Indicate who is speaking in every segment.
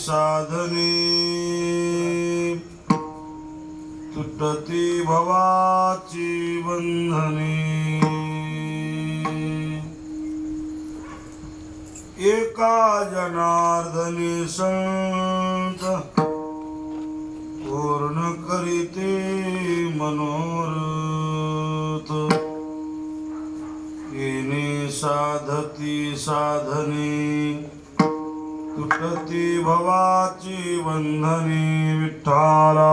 Speaker 1: साधने तुटती भवाची बंधने एका जनार्दनी संत पूर्ण करीते मनोरथ येणे साधती साधने तुटती भवाची बंधने विठ्ठला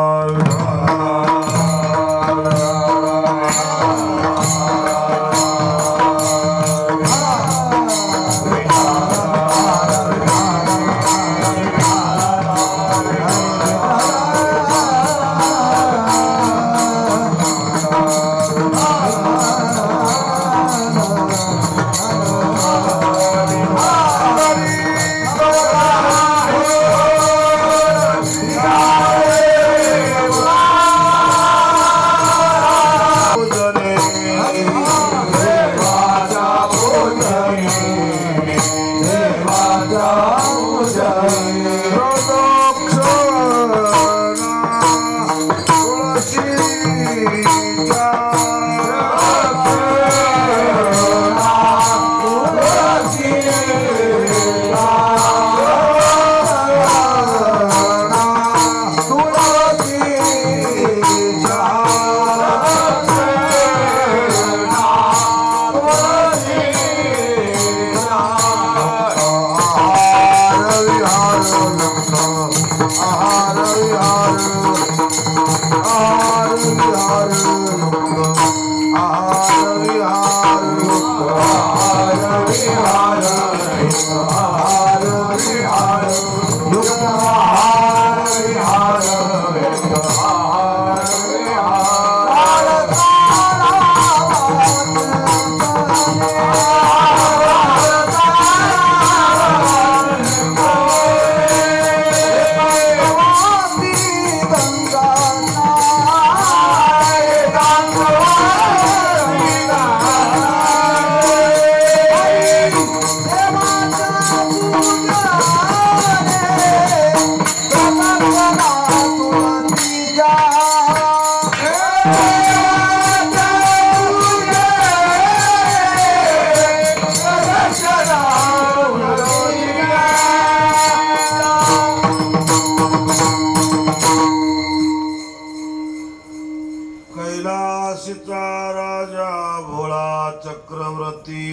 Speaker 1: कैलासीचा राजा भोळा चक्रवर्ती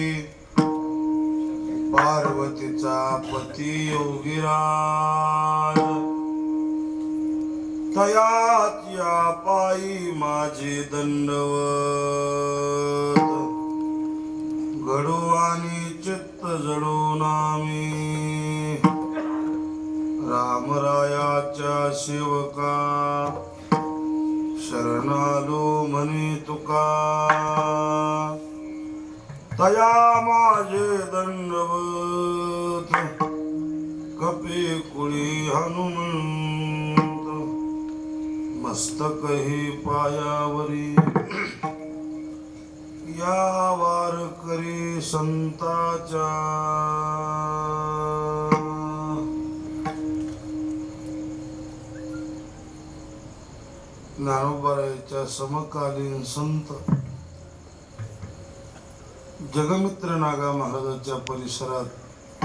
Speaker 1: पार्वतीचा पती योगीराज तयात या पायी माझे दंडवत घडो आणि चित्त जडो नामी रामरायाच्या सेवका शरणालो म्हणे तुका तया माझे दंडवत कपे कुळी हनुमंत मस्तक ही पायावरी या वारकरी संताच्या ज्ञानोबारायांच्या समकालीन संत जगमित्र नागा महाराजांच्या परिसरात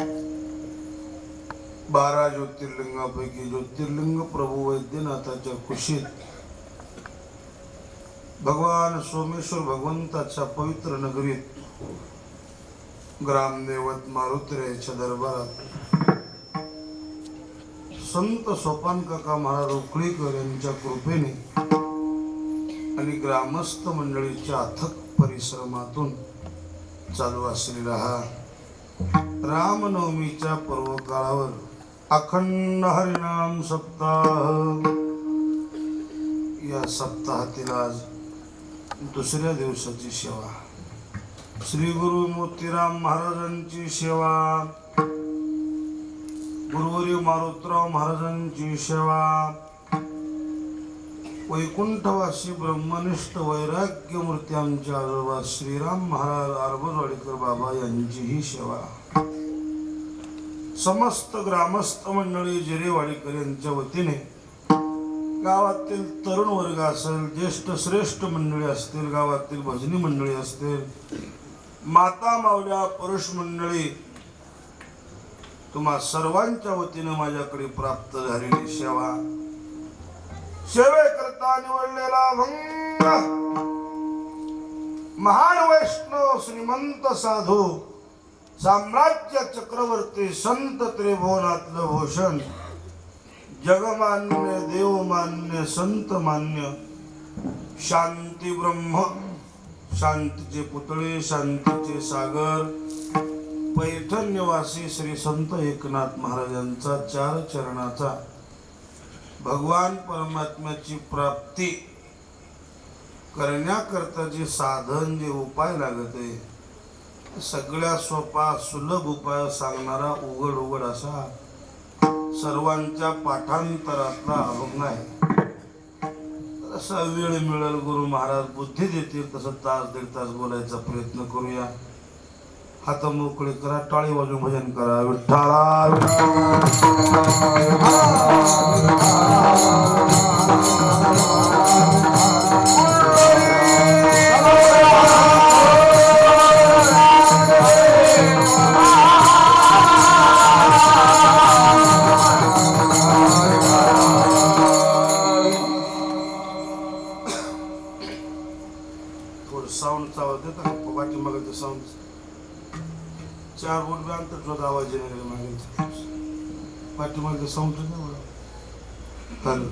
Speaker 1: 12 ज्योतिर्लिंगापैकी ज्योतिर्लिंग प्रभू वैद्यनाथाच्या कुशीत भगवान सोमेश्वर भगवंताच्या पवित्र नगरीत ग्रामदेवत मारुतीरायाच्या दरबारात संत सोपान काका महाराज उकळीकर यांच्या कृपेने आणि ग्रामस्थ मंडळीच्या अथक परिश्रमातून चालू असलेला हा रामनवमीच्या पर्व काळावर अखंड हरिनाम सप्ताह या सप्ताहातील आज दुसऱ्या दिवसाची सेवा श्री गुरु मोतीराम महाराजांची सेवा गुरुवर्य मारुतराव महाराजांची सेवा वैकुंठवासी ब्रह्मनिष्ठ वैराग्यमूर्ती आमचे आजोबा श्रीराम महाराज आरबजवाडीकर बाबा यांचीही सेवा समस्त ग्रामस्थ मंडळी जिरेवाडीकर यांच्या वतीने गावातील तरुण वर्ग असेल, ज्येष्ठ श्रेष्ठ मंडळी असतील, गावातील भजनी मंडळी असतील, माता मावल्या पुरुष मंडळी, तुम्हा सर्वांच्या वतीने माझ्याकडे प्राप्त झालेली सेवा, सेवेकरता निवडलेला भंग महान वैष्णव श्रीमंत साधू साम्राज्य चक्रवर्ती संत त्रिभुवनातलं भूषण जगमान्य देवमान्य संत मान्य शांती ब्रह्म, शांतीचे पुतळे, शांतीचे सागर, पैठण निवासी श्री संत एकनाथ महाराजांचा चार चरणाचा भगवान परमात्म्याची प्राप्ती करण्याकरता जे साधन, जे उपाय लागत आहे, सगळ्या सोपा सुलभ उपाय सांगणारा उघड उघड असा सर्वांच्या पाठांतरातला अभंग आहे. असा वेळ मिळेल, गुरु महाराज बुद्धी देतील तसं तास दीड तास बोलायचा प्रयत्न करूया. हात मोकळे करा, टाळी वाजून भजन करा. विठ्ठला साऊंडचा आवाज देता का? पाठीमागचं साऊंड 4 बोट बी अंतर आवाज येणार मागे पाठीमागचं साऊंड नाही. Hello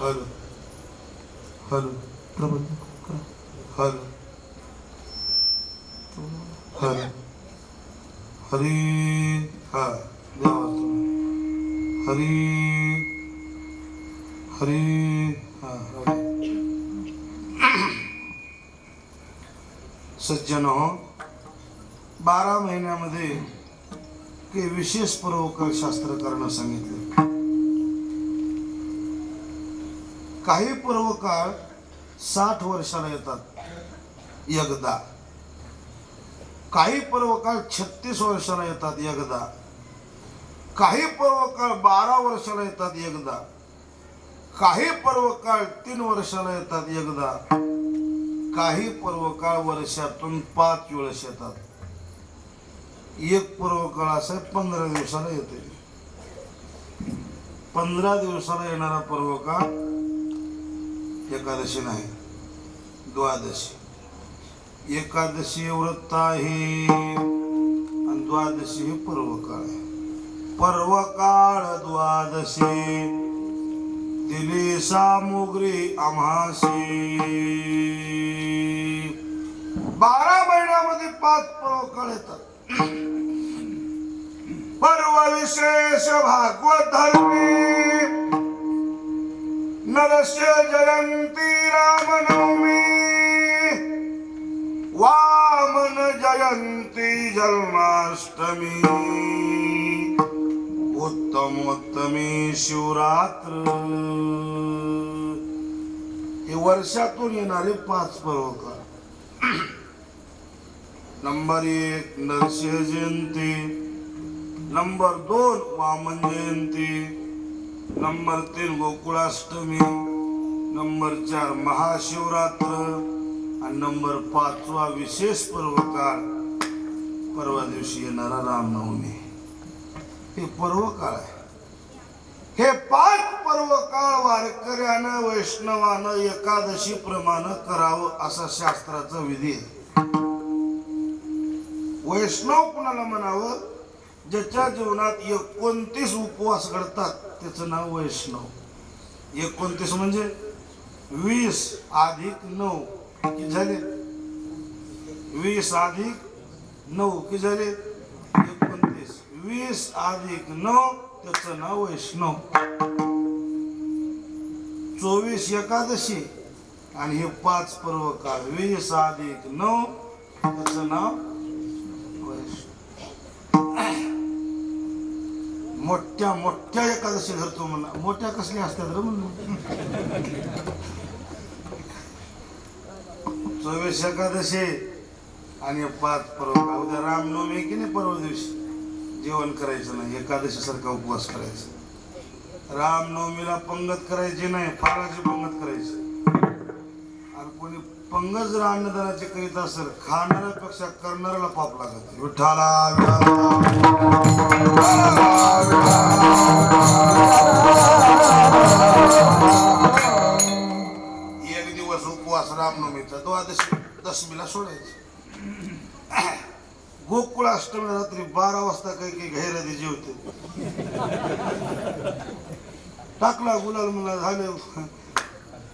Speaker 1: hello hello hello hello Hari हा हरी हरी हा. सज्जन हो, 12 महिन्यामध्ये काही विशेष पर्वकाळ शास्त्र करणं सांगितले. काही पर्वकाळ 60 वर्षाला येतात एकदा, काही पर्वकाळ 36 वर्षाला येतात एकदा, काही पर्वकाळ 12 वर्षाला येतात एकदा, काही पर्वकाळ 3 वर्षाला येतात एकदा, काही पर्वकाळ वर्षातून 5 वेळेस येतात. एक पर्वकाळ असा 15 दिवसाला येते. 15 दिवसाला येणारा पर्वकाळ एकादशी नाही, द्वादशी. एकादशी व्रत आहे आणि द्वादशी हे पर्वकाळ आहे. पर्वकाळ द्वादशी दिली सामुग्री आम्हासी. 12 महिन्यामध्ये 5 पर्वकाळ येतात. पर्व विशेष भागवत धर्मी नरस्य जयंती रामनवमी, वामन जयंती जन्माष्टमी, उत्तमोत्तमी शिवरात्र. हे वर्षातून येणारे 5 पर्वकाळ. नंबर 1 नरसिंह जयंती, नंबर 2 वामन जयंती, नंबर 3 गोकुळाष्टमी, नंबर 4 महाशिवरात्र आणि नंबर 5वा विशेष पर्वकाळ परवा दिवशी येणारा रामनवमी. हे पर्वकाळ आहे. हे 5 पर्वकाळ वारकऱ्यानं वैष्णवानं एकादशी प्रमाणे करावं असा शास्त्राचा विधी आहे. वैष्णव कुणाला म्हणावं? ज्याच्या जीवनात 29 उपवास घडतात त्याचं नाव वैष्णव. 29 म्हणजे 20 + 9 किती झाले? 20 + 9 किती झाले? 29. 20 + 9 त्याचं नाव वैष्णव. 24 एकादशी आणि हे 5 पर्वकाळ 20 + 9 त्याचं नाव. मोठ्या मोठ्या एकादशी धरतो म्हणा. मोठ्या कसल्या असतात रे म्हणून? 24 एकादशी आणि 5 पर्वकाळ. उद्या रामनवमी की नाही? परवा दिवशी जेवण करायचं नाही, एकादशी सारखा उपवास करायचा. रामनवमीला पंगत करायची नाही, फराळाची पंगत करायची. आणि कोणी पंगत जर अन्नदानाचे करीत असेल, खाणाऱ्यापेक्षा करणाऱ्याला पाप लागत. विठ्ठला एक दिवस उपवास रामनवमीचा, दशमीला सोडायचा. गोकुळ अष्टमी रात्री 12 वाजता काही काही गैराधी जेवते. टाकला गुलाल मला झाले,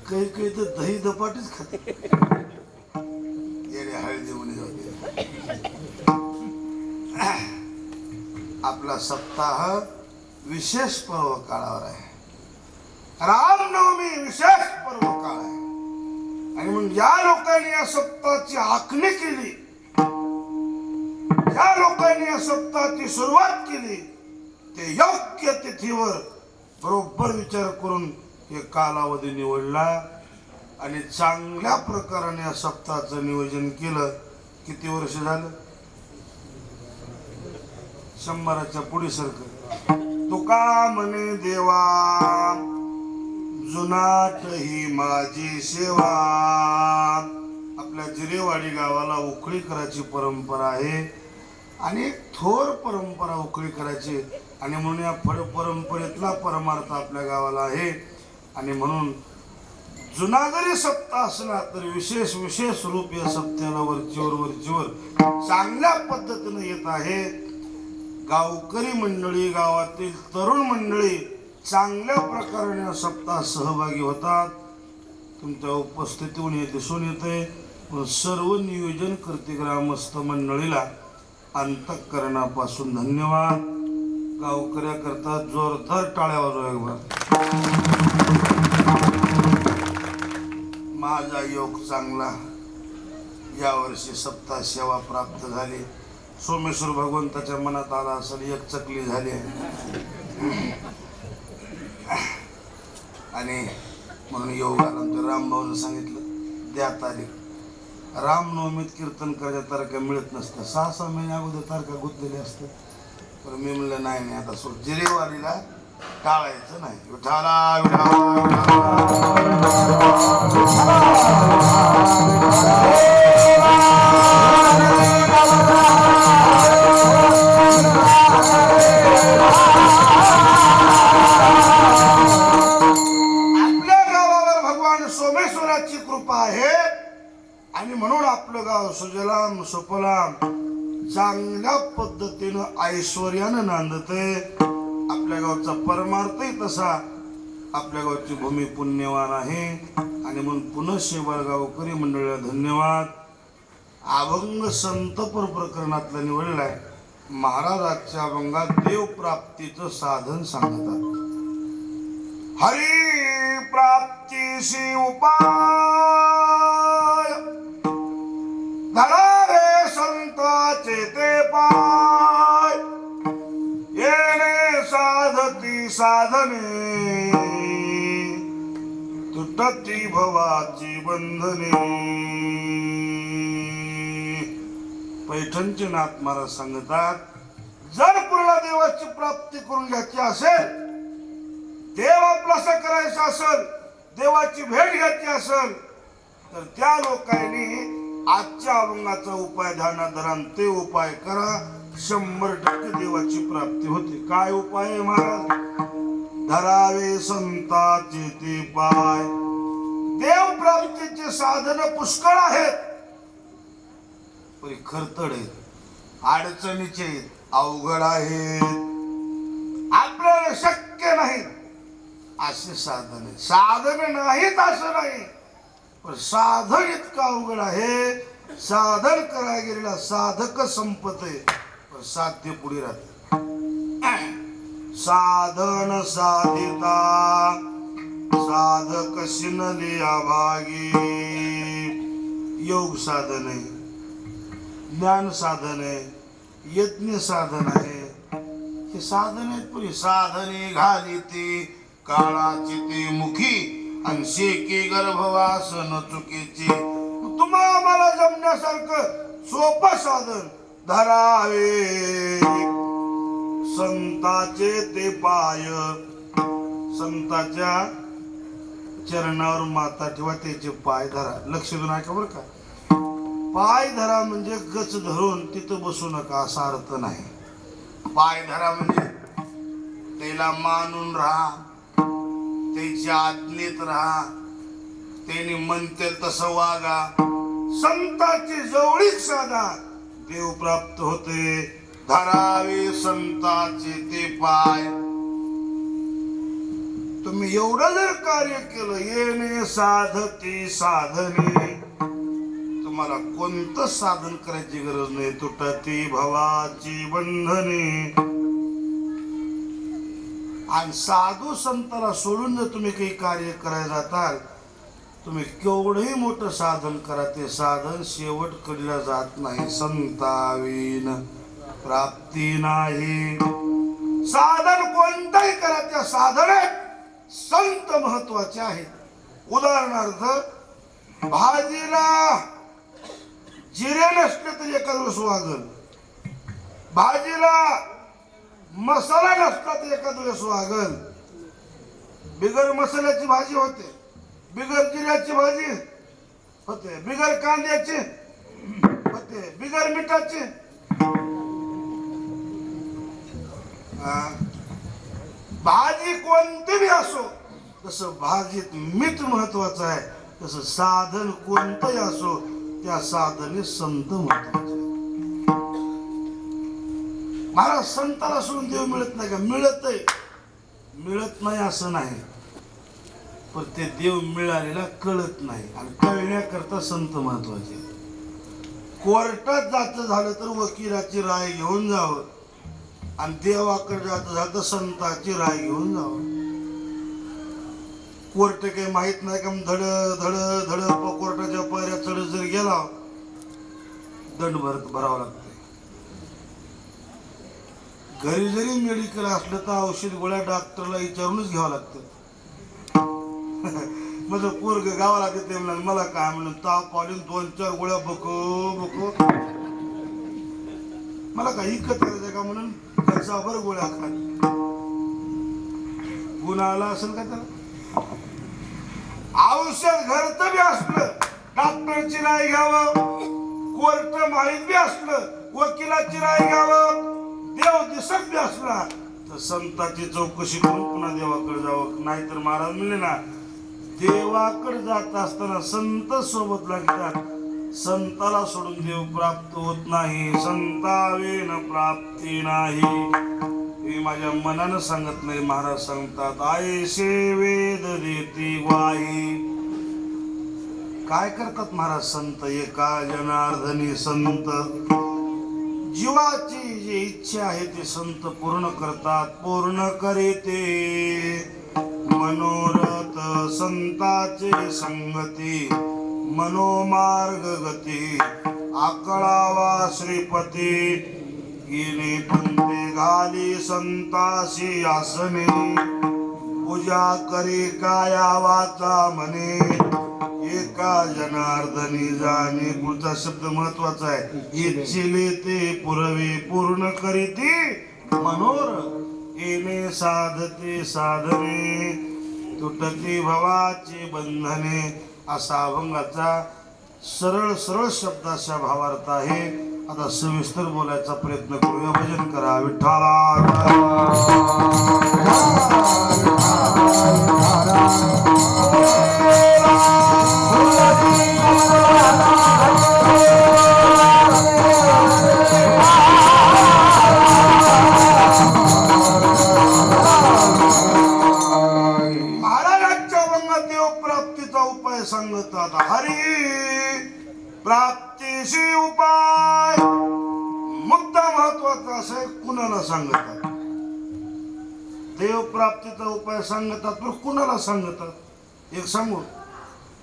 Speaker 1: काही काही तर दही धपाटीच खाते. येणे हळदी म्हणे जाते. आपला सप्ताह विशेष पर्व काळावर आहे. रामनवमी विशेष पर्व काळ आहे. आणि मग ज्या लोकांनी या सप्ताहाची आखणी केली, ज्या लोकांनी या सप्ताहाची सुरुवात केली, ते योग्य तिथीवर बरोबर विचार करून हे कालावधी निवडला आणि चांगल्या प्रकाराने या सप्ताहाचं नियोजन केलं. किती वर्ष झालं? 100च्या पुढे सारखं. तुका म्हणे देवा जुनाट ही माझी सेवा. आपल्या जिरेवाडी गावाला उखळी करायची परंपरा आहे आणि एक थोर परंपरा उखळी करायची. आणि म्हणून या परंपरेतला परमार्थ आपल्या गावाला आहे. आणि म्हणून जुना जरी सप्ताह असला तरी विशेष विशेष रूप या सप्त्याला वरचीवर चांगल्या पद्धतीने येत आहे. गावकरी मंडळी, गावातील तरुण मंडळी चांगल्या प्रकारे सप्ताह सहभागी होतात. तुमच्या उपस्थितीहून हे दिसून येते. सर्व नियोजन करते ग्रामस्थ मंडळीला अंतःकरणापासून धन्यवाद. गावकऱ्याकरता जोरदार टाळ्या वाजवा एकबार. माझा योग चांगला, यावर्षी सप्ताह सेवा प्राप्त झाली. सोमेश्वर भगवंताच्या मनात आला असेल, एक चकली झाली. आणि म्हणून योगाला आमच्या रामभाऊनं सांगितलं, द्या तारीख. रामनवमीत कीर्तन करायच्या तारखा मिळत नसतं, 6-6 महिने अगोदर तारखा गुंतलेल्या असतात. पण मी म्हणलं नाही, आता सोड, जिरेवाडीला टाळायचं नाही. विठाला आपल्या गावावर भगवान सोमेश्वराची कृपा आहे. आणि म्हणून आपलं गाव सुजलाम सुफलाम चांगल्या पद्धतीनं ऐश्वर्यानं नांदते. आपल्या गावचा परमार्थही तसा. आपल्या गावची भूमी पुण्यवान आहे. आणि म्हणून पुन्हा शेवाळ गावकरी मंडळीला धन्यवाद. अभंग संतपर प्रकरणातला निवडलाय. महाराजांच्या अभंगात देव प्राप्तीचं साधन सांगतात. हरी प्राप्तीशी उपाय धरारे संताचे ते पाय. येणे साधती साधने तुटती भवाची बंधने. पैठणचे नाथ महाराज सांगतात, जर पूर्ण देवाची प्राप्ती करून घ्यायची असेल, देव आपलासा करायचा असेल, देवाची भेट घ्यायची असेल, तर त्या लोकांनी आजच्या अभंगाचा उपाय ध्यानात ते उपाय करा. 100% देवाची प्राप्ती होते. काय उपाय आहे महाराज? धरावे संताचे ते पाय. देव प्राप्तीचे साधन पुष्कळ आहेत, पण खरतड आहेत, अडचणीचे आहेत, अवघड आहेत, आपल्याला शक्य नाही असे साधन आहे. साधन नाहीत असं नाही, पण साधन इतकं अवघड आहे. साधन करायला गेलेला साधक संपते, पण साध्य पुढे राहते. साधन साधिता साधक शिनली अभागी. योग साधन आहे, ज्ञान साधन आहे, यज्ञ साधन आहे. हे साधन आहेत, पुढे साधने घाली ती काळाची ती मुखी आणि शेकी गर्भवासन चुकीची. तुम्हाला मला जमण्यासारखं सोपं साधन धरावे. संताचे ते पाय, संताच्या चरणावर माता ठेवा, त्याचे पाय धरा. लक्ष देऊन ऐका बरं का. पाय धरा म्हणजे गच धरून तिथं बसू नका असा अर्थ नाही. पाय धरा म्हणजे त्याला मानून राहा, त्याच्या आज्ञेत राहा, त्याने म्हणते तसं वागा. संताची जवळीक साधा देव प्राप्त होते. धरावे संताचे ते पाय. तुम्ही एवढं जर कार्य केलं, येणे साधती साधने, तुम्हाला कोणतं साधन करायची गरज नाही. तुटती भवाची बंधने. आणि साधू संताला सोडून जर तुम्ही काही कार्य करायला जाताल, तुम्ही केवढंही मोठं साधन करा, ते साधन शेवट कडला जात नाही. संतावीन प्राप्ती नाही. साधन कोणताही करा, त्या साधनेत संत महत्वाचे आहेत. उदाहरणार्थ, भाजीला जिरे नसले तरी एखाद दिवस वागल, भाजीला मसाला नसला तर एखाद दिवस वागल. बिगर मसाल्याची भाजी होते, बिगर जिऱ्याची भाजी होते, बिगर कांद्याची होते, बिगर मिठाची. भाजी कोणती बी असो, तसं भाजीत मीठ महत्वाचं आहे, तसं साधन कोणतंही असो, त्या साधने संत महत्वाचे. महाराज संताला सोडून देव मिळत नाही का? मिळतय, मिळत नाही असं नाही, पण ते देव मिळालेला कळत नाही. आणि कळण्याकरता संत महत्वाचे. कोर्टात जायचं झालं तर वकिलाची राय घेऊन जावं, आणि देवाकडे जायचं झालं तर संताची राय घेऊन जावं. कोर्ट काही माहित नाही का, धड धड धड कोर्टाच्या पायऱ्या चढ जर गेला, दंड भरावा लागतोय. घरी जरी मेडिकल असलं तर औषध गोळ्या डॉक्टरला विचारूनच घ्यावं लागतं. माझं पोरग गावाला देते म्हणून मला काय म्हणून ताप आले, 2-4 गोळ्या बको बको. मला काय इकत करायचं का म्हणून खर्चावर गोळ्या खा. गुन्हा आला असेल का त्याला? औषध घरचं बी असलं, डॉक्टरची राय घ्यावं, कोर्ट माहीत बी असलं, वकिलाची राय घ्यावं, देव दिसत बी असला तर संताची चौकशी करून पुन्हा देवाकडे जावं. नाहीतर महाराज म्हणले ना, देवाकडे जात असताना संत सोबत लागतात. संताला सोडून देव प्राप्त होत नाही. संतावेन प्राप्ती नाही. हे माझ्या मनानं सांगत नाही, महाराज सांगतात. आयशे वेद देती ग्वाही. काय करतात महाराज संत? एका जनार्दनी संत जीवाची जी इच्छा आहे ते संत पूर्ण करतात. पूर्ण करीते मनोरथ संताचे संगती, मनोमार्ग गती आकळावा श्रीपती. गेले पंते घाली संताशी आसने, पूजा करी काया वाचा म्हणे. एका जनार्दनी जाणे. पुढचा शब्द महत्वाचा आहे. इच्छिले ते पुरवे, पूर्ण करीती मनोरथ. येणे साधते साधने, तुटती भवाची बंधने. असा अभंगाचा सरळ सरळ शब्दाचा भावार्थ आहे. आता सविस्तर बोलायचा प्रयत्न करूया. भजन करा विठ्ठला. महाराजांच्या अभंगात देव प्राप्तीचा उपाय सांगतात. हरी प्राप्तीशी उपाय. मुद्दा महत्वाचा असा आहे, कुणाला सांगतात? देव प्राप्तीचा उपाय सांगतात, पण कुणाला सांगतात? एक सांगू,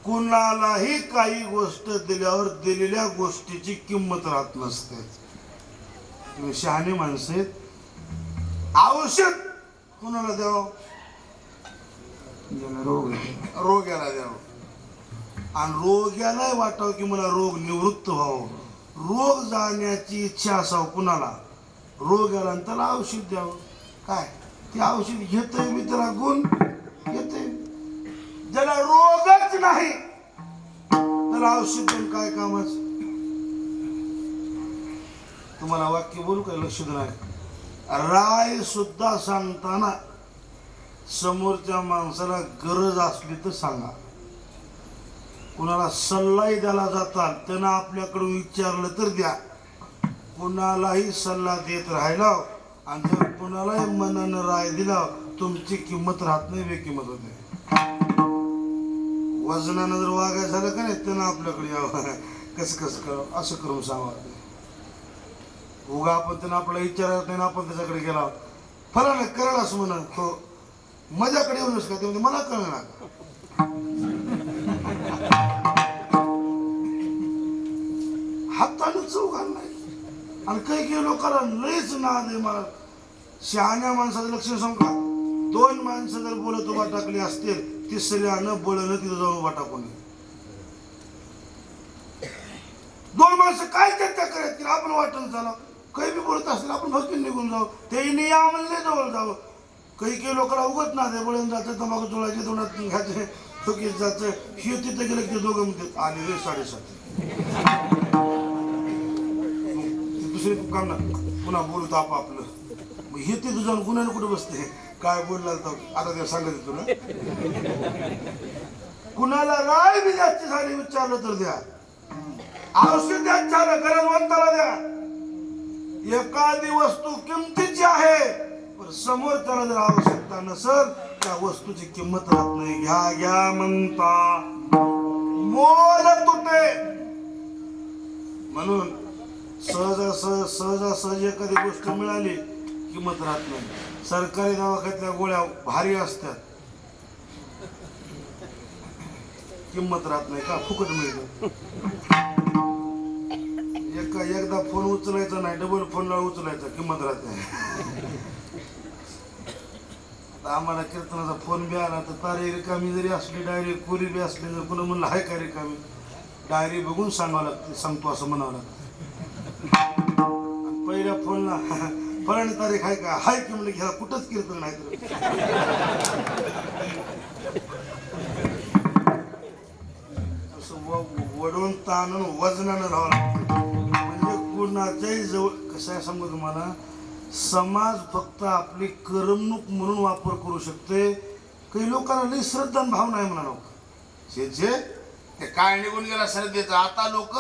Speaker 1: कुणालाही काही गोष्ट दिल्यावर दिलेल्या गोष्टीची किंमत राहत नसते. तुम्ही शहाणी माणसे. औषध कुणाला द्यावं? रोग्याला द्यावं. आणि रोग्याला वाटावं की मला रोग निवृत्त व्हावं. रोग जाण्याची इच्छा असावं कुणाला? रोग आला आणि त्याला औषध द्यावं. काय ते औषध घेतोय मी, त्याला गुण येते. ज्याला रोगच नाही त्याला औषध देऊन काय कामाचं. तुम्हाला वाक्य बोलू काय, लक्ष नाही. राय सुद्धा सांगताना समोरच्या माणसाला गरज असली तर सांगा. कुणाला सल्लाही द्यायला जाताल त्यांना आपल्याकडून विचारलं तर द्या. कुणालाही सल्ला देत राहिला आणि जर कुणालाही मनानं राय दिला तुमची किंमत राहत नाही, बेकिंमत होते. वजनानं जर वागायचं झालं का नाही त्यांना आपल्याकडे यावं, कसं करावं असं करून सांगा. उगा आपण त्यांना आपल्याला विचारत नाही, आपण त्याच्याकडे गेला फलानं करायला असं म्हणत हो, माझ्याकडे येऊनच का ते म्हणजे मला कळणार. हातानं चौघाल नाही. आणि काही लोकांना लईच नाद आहे. मला शहाण्या माणसाचं लक्ष सांगू का, 2 माणसं जर बोलत उभा टाकली असतील, तिसऱ्यानं बोलणं तिथं जाऊन उभा टाकून 2 माणसं काय चर्चा करत की आपण वाटून झालं काही बी बोलत असतील आपण भक्ती निघून जाऊ. ते निया म्हणले जवळ जावं. काही लोकांना उगत ना ते बोलून जायचं, तंबाखू चोळायचे, तोंडात घ्यायचे, चुकीच जायचं. हे तिथं गेलं की दोघं म्हणतात आले रे 7:30. दुसरे काम ना पुन्हा बोलतो आपलं. मग हे ते तुझं गुन्ह्यानं कुठं बसते काय बोलला तर आता ते सांगत तुला. कुणाला राय बी जास्त झाली विचारलं तर द्या. औषध द्या, चाल गरजवंताला द्या. एखादी वस्तू किमतीची आहे पण समोर त्याला जर आवश्यकता नसेल त्या वस्तूची किंमत राहत नाही. घ्या म्हणता मोल तुटे. म्हणून सहजासहजी एखादी गोष्ट मिळाली किंमत राहत नाही. सरकारी दवाखान्यातल्या गोळ्या भारी असतात, किंमत राहत नाही का, फुकट मिळतं. एकदा फोन उचलायचा नाही, डबल फोन लावून उचलायचा, किंमत राहत नाही. आम्हाला कीर्तनाचा फोन बी आला तर तारी रिकामी जरी असली, डायरी कोरी बी असली, जर कुणा म्हणलं हाय का रिकामी, डायरी बघून सांगावं लागते, सांगतो असं म्हणावं लागतं. पहिल्या फोनला फलाणी तारीख आहे का, हाय की म्हणलं घ्या, कुठंच कीर्तन नाही तर वडून ताणून वजनानं राहावं लागतं. म्हणजे कुणाच्याही जवळ कसं आहे सांगू तुम्हाला, समाज फक्त आपली करमणूक म्हणून वापर करू शकते. काही लोकांना लई श्रद्धा भाव नाही म्हणा. ते काय निघून गेला श्रद्धेचा. आता लोक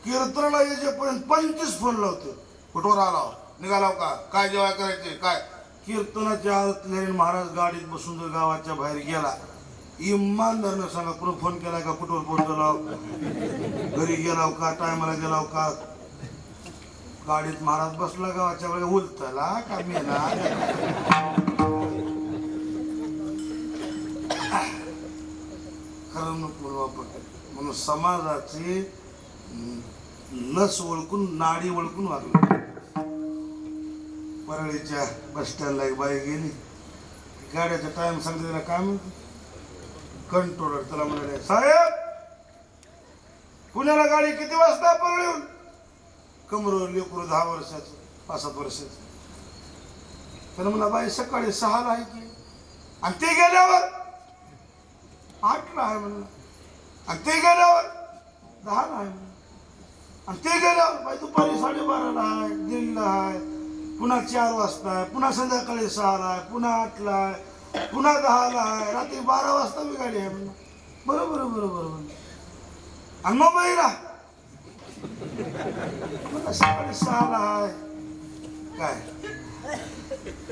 Speaker 1: कीर्तनाला यायच्यापर्यंत 25 फोन लावतो. कुठवर आला, निघाला का, काय जेवाय करायचे, काय. कीर्तनाच्या आरती महाराज गाडीत बसून जर गावाच्या बाहेर गेला, इमानदारनं सांगा पुढे फोन केला का, कुठवर पोहोचला, घरी गेलाव का, टायमाला गेलाव का. गाडीत महाराज बसला गावाच्या वेळेला उलटला का मेला. खरं नको वापर. म्हणून समाजाची नस ओळखून, नाडी ओळखून वागलं. परळीच्या बस स्टँडला एक बाई गेली, गाड्याचा टाइम सांगते, त्याला काय म्हणते, कंट्रोलर त्याला म्हणाले, साहेब पुण्याला गाडी किती वाजता परळीहून. कमरोवर लेकरू 10 वर्षाचं, 5-7 वर्षाचं. त्याला म्हणला बाई सकाळी 6ला आहे की, आणि ते गेल्यावर 8ला आहे म्हणलं, आणि ते गेल्यावर 10ला आहे म्हणलं, आणि ते गेल्यावर बाई दुपारी 12:30ला आहे, 1:30ला आहे, पुन्हा 4 वाजता आहे, पुन्हा संध्याकाळी 6ला आहे, पुन्हा 8ला आहे, पुन्हा 10ला आहे, रात्री 12 वाजता मी गाडी आहे म्हणलं. बरोबर. आणि मग बाईला सकाळी 6ला आहे, काय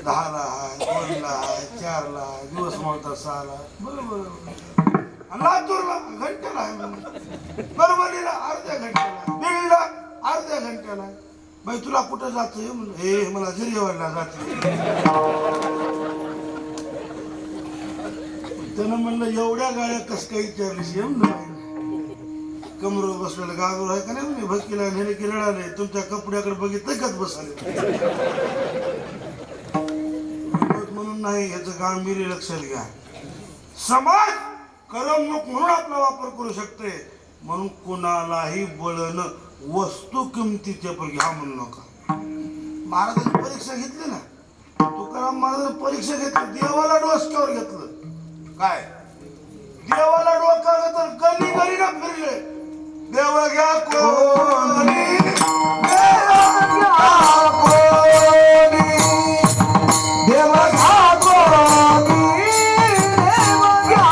Speaker 1: 10ला आहे, 2ला आहे, 4ला आहे, दिवस मोठा 6ला आहे. बरोबर. आणि लातूरला घंट्याला आहे म्हणून, परभणीला अर्ध्या घंट्याला, बीडला अर्ध्या घंट्याला. बाई तुला कुठं जातोय म्हणलं, हे मला जिरीवाडला जाते. त्यानं म्हणलं एवढ्या गाड्या कस काही विचारलीस म्हणलं. कमरोवर बसलेलं गागर आहे का नाही म्हणजे भक्तीला नेले की रडाले, तुमच्या कपड्याकडे बघितलं कच बसाले. म्हणून नाही, याचं गांभीर्य लक्षात घ्या. समाज करमणूक म्हणून आपला वापर करू शकते. म्हणून कोणालाही बळणं वस्तू किमतीचे पण घ्या म्हणू नका. महाराजांनी परीक्षा घेतली ना, तुकाराम महाराजांनी परीक्षा घेतली, देवाला डोसक्यावर घेतलं. काय देवाला डोक्यावर घेतलं, गली गलीला फिरले, देव घ्या कोणी, देव घ्या कोणी, देव घ्या कोणी, देव घ्या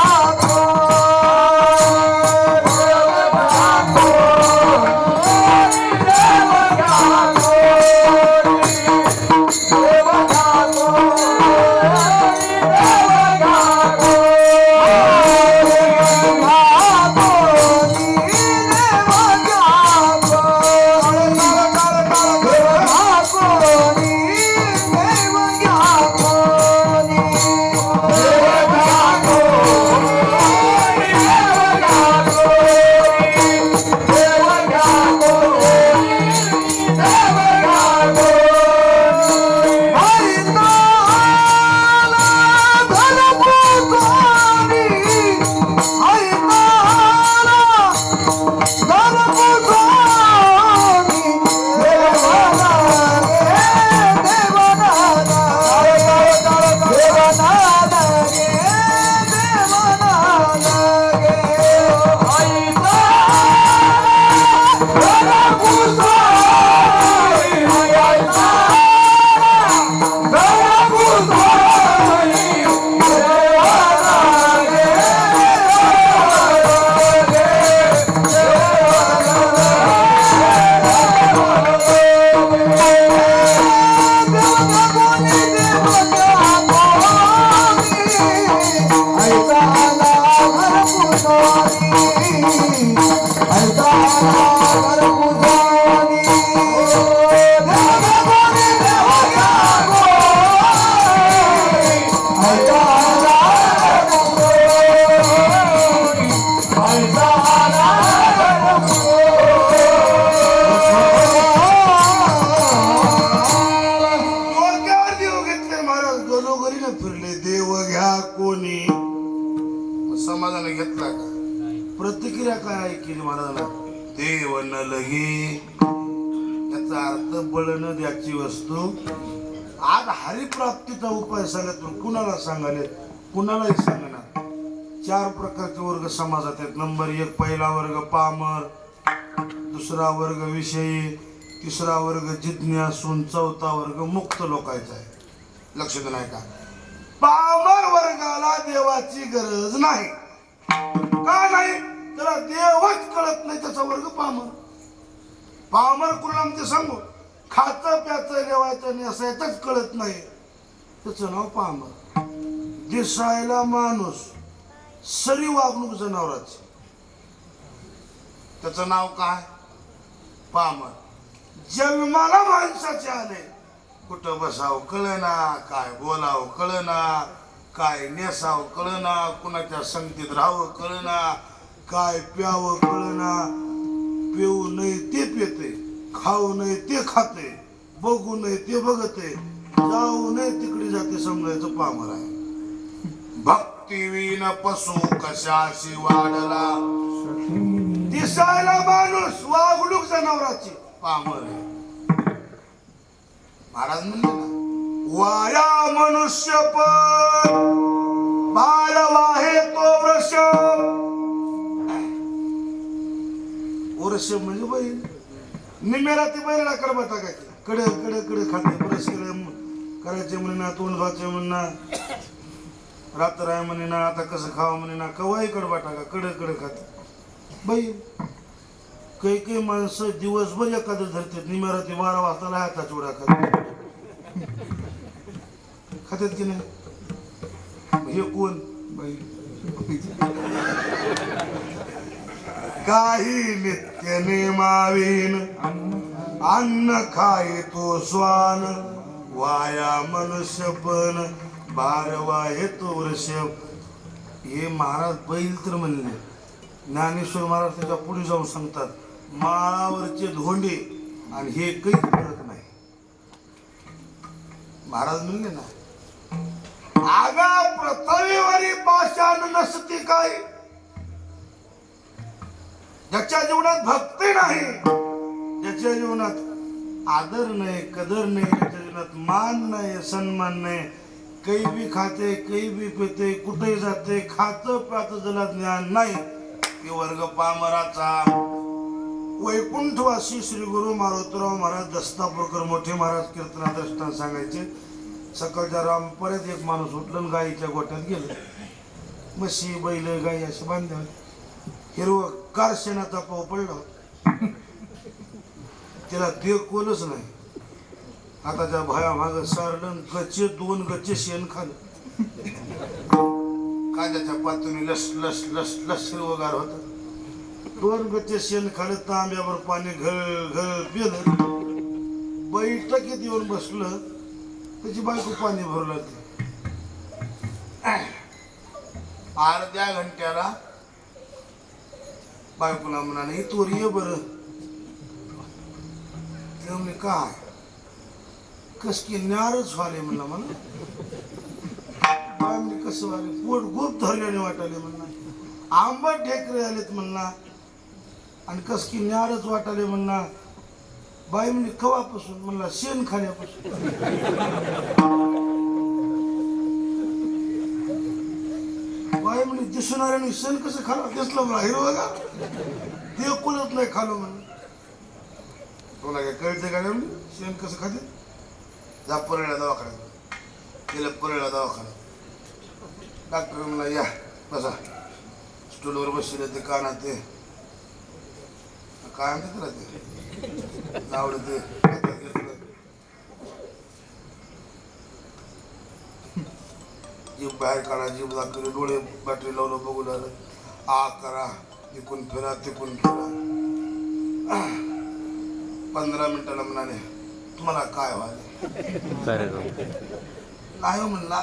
Speaker 1: फिरले, देव घ्या कोणी. समाजाने घेतला का? प्रतिक्रिया काय केली महाराजांना? देव न लगे, याचा अर्थ बळ न द्याची वस्तू. आज हरिप्राप्तीचा उपाय सांगत कुणाला सांगाले, कुणालाही सांगणार. 4 प्रकारचे वर्ग समाजात आहेत. नंबर 1 पहिला वर्ग पामर, दुसरा वर्ग विषयी, तिसरा वर्ग जिज्ञासून, चौथा वर्ग मुक्त लोकांचा आहे. लक्षात नाही का? पामर वर्गाला देवाची गरज नाही. का नाही? त्याला देवच कळत नाही, त्याचा वर्ग पामर. पामर कुणाला म्हणजे सांगू, खातं प्याचं देवाचं नेसायचंच कळत नाही, त्याचं नाव पामर. दिसायला माणूस, सरी वागणूक जनावराची, त्याचं नाव काय? पामर. जन्माला माणसाचे आले, कुठं बसावं कळना, काय बोलावं कळना, काय नेसावं कळना, कुणाच्या संगतीत राहावं कळना, काय प्यावं कळना. पिऊ नये ते पिते, खाऊ नये ते खाते, बघू नये ते बघते, जाऊ नये तिकडे जाते, समजायचं पामर आहे. भक्तिवीन पशु कशाशी वाढला, दिसायला माणूस, वागणूक जनावराची, पामर आहे. महाराज म्हणले ना, वाया मनुष्य पण बाळ वाहे तो वृष. वृष म्हणजे बैल. निमेरा ती बैला कडबा टाकायची, कडे कडे कडे खाते, ब्रश करायचे म्हणे ना, तोंड धुवायचे म्हणे ना, रात्र आहे म्हणे ना, आता कसं खावं म्हणे ना, कवाही कडबा टाका, कडे कडे खाते बैल. काही काही माणसं दिवसभर एखादं धरतात, निमेरा ती 12 वाजता हाता चुडा खातात. खातात की नाही? हे कोण? काही नित्य नेमावीन अन्न खाय तो स्वान, वाया मनुष्यपण बारवा हे तो वृषभ. हे महाराज बैल तर म्हणले. ज्ञानेश्वर महाराज त्याच्या पुढे जाऊन सांगतात, माळावरचे धोंडे आणि हे काही फरक नाही. महाराज म्हणले ना, आगा पृथ्वीवरी पाषाण नसती काय. ज्याच्या जीवनात भक्ती नाही, ज्याच्या जीवनात आदर नाही, कदर नाही, जीवनात मान नाही सन्मान नाही. काही बी खाते काही बी पिते कुठेही जाते खातं प्यात ज्याला ज्ञान नाही ते वर्ग पामराचा. वैकुंठवासी श्री गुरु मारुतीराव महाराज दस्तापूरकर मोठे महाराज कीर्तना दृष्टांत सांगायचे. सकाळच्या रामपर्यंत एक माणूस उठलं गायीच्या गोठ्यात गेलं. म्हशी बैल गाई असे बांधले हिरव कारशेनाचा पाव पडला. त्याला ते कोलच नाही. हाताच्या भया माग सारलं गच्चे 2 गच्चे शेण खाल्लं. काजाच्या पातून लस लस लस लस हिरवगार होता. 2 गच्चे शेण खाल्लं. तांब्यावर पाणी घळ घळ पिलं. बैठकीत येऊन बसलं. त्याची बायको पाणी भरू लागली. अर्ध्या घंट्याला बायकोला म्हणाले तोर ये बर. म्हणजे काय कस की न्यारच व्हाले म्हणला. म्हणा बाय कसं व्हाले पोट खूप धरल्याने वाटाले म्हणला. आंबट ढेकरे आलेत म्हणला आणि कस की न्यारच वाटाले म्हणला. बाई म्हणजे कवापासून म्हणला शेण खाण्यापासून. बाई म्हणजे दिसणाऱ्याने शेण कसं खाला दिसलं मला हिरवं का ते कोणत नाही खालो म्हणलं. तुला काय कळते का नाही शेण कसं खाते. जा परळीला दवाखान्यात गेलं. परळीला दवाखान्यात डॉक्टर म्हणला या बसा. स्टूलवर बसले ते कानात ते काय म्हणते त्याला ते आवडत ते जीभ बाहेर काढा. जीभ दाखवली डोळे बॅटरी लावलं बघू लागलं. आ करा तिकून फिरा तिकून फिरा. 15 मिनिटाला म्हणाले तुम्हाला काय व्हायला. नाही म्हणला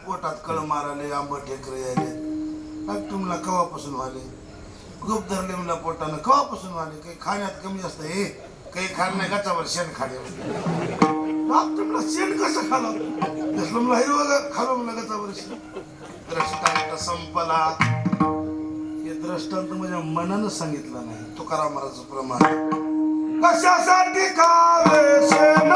Speaker 1: पोटात कळ माराले आंबट ढेकरे यायले. डॉक्टर म्हणला कवापासून व्हाले. खूप धरले म्हणला पोटानं. कवापासून व्हाले. काही खाण्यात कमी असतं हे काही खाणं नाही गचावर शेण खाले. डॉक्टर म्हणला शेण कसं खाला. दिसलं म्हणला हिरवं खालो म्हणला गचावर शेण. दृष्टांत संपला. हे दृष्टांत माझ्या मनानं सांगितलं नाही. तुकाराम महाराजाचं प्रमाण. कशासाठी खावे शेण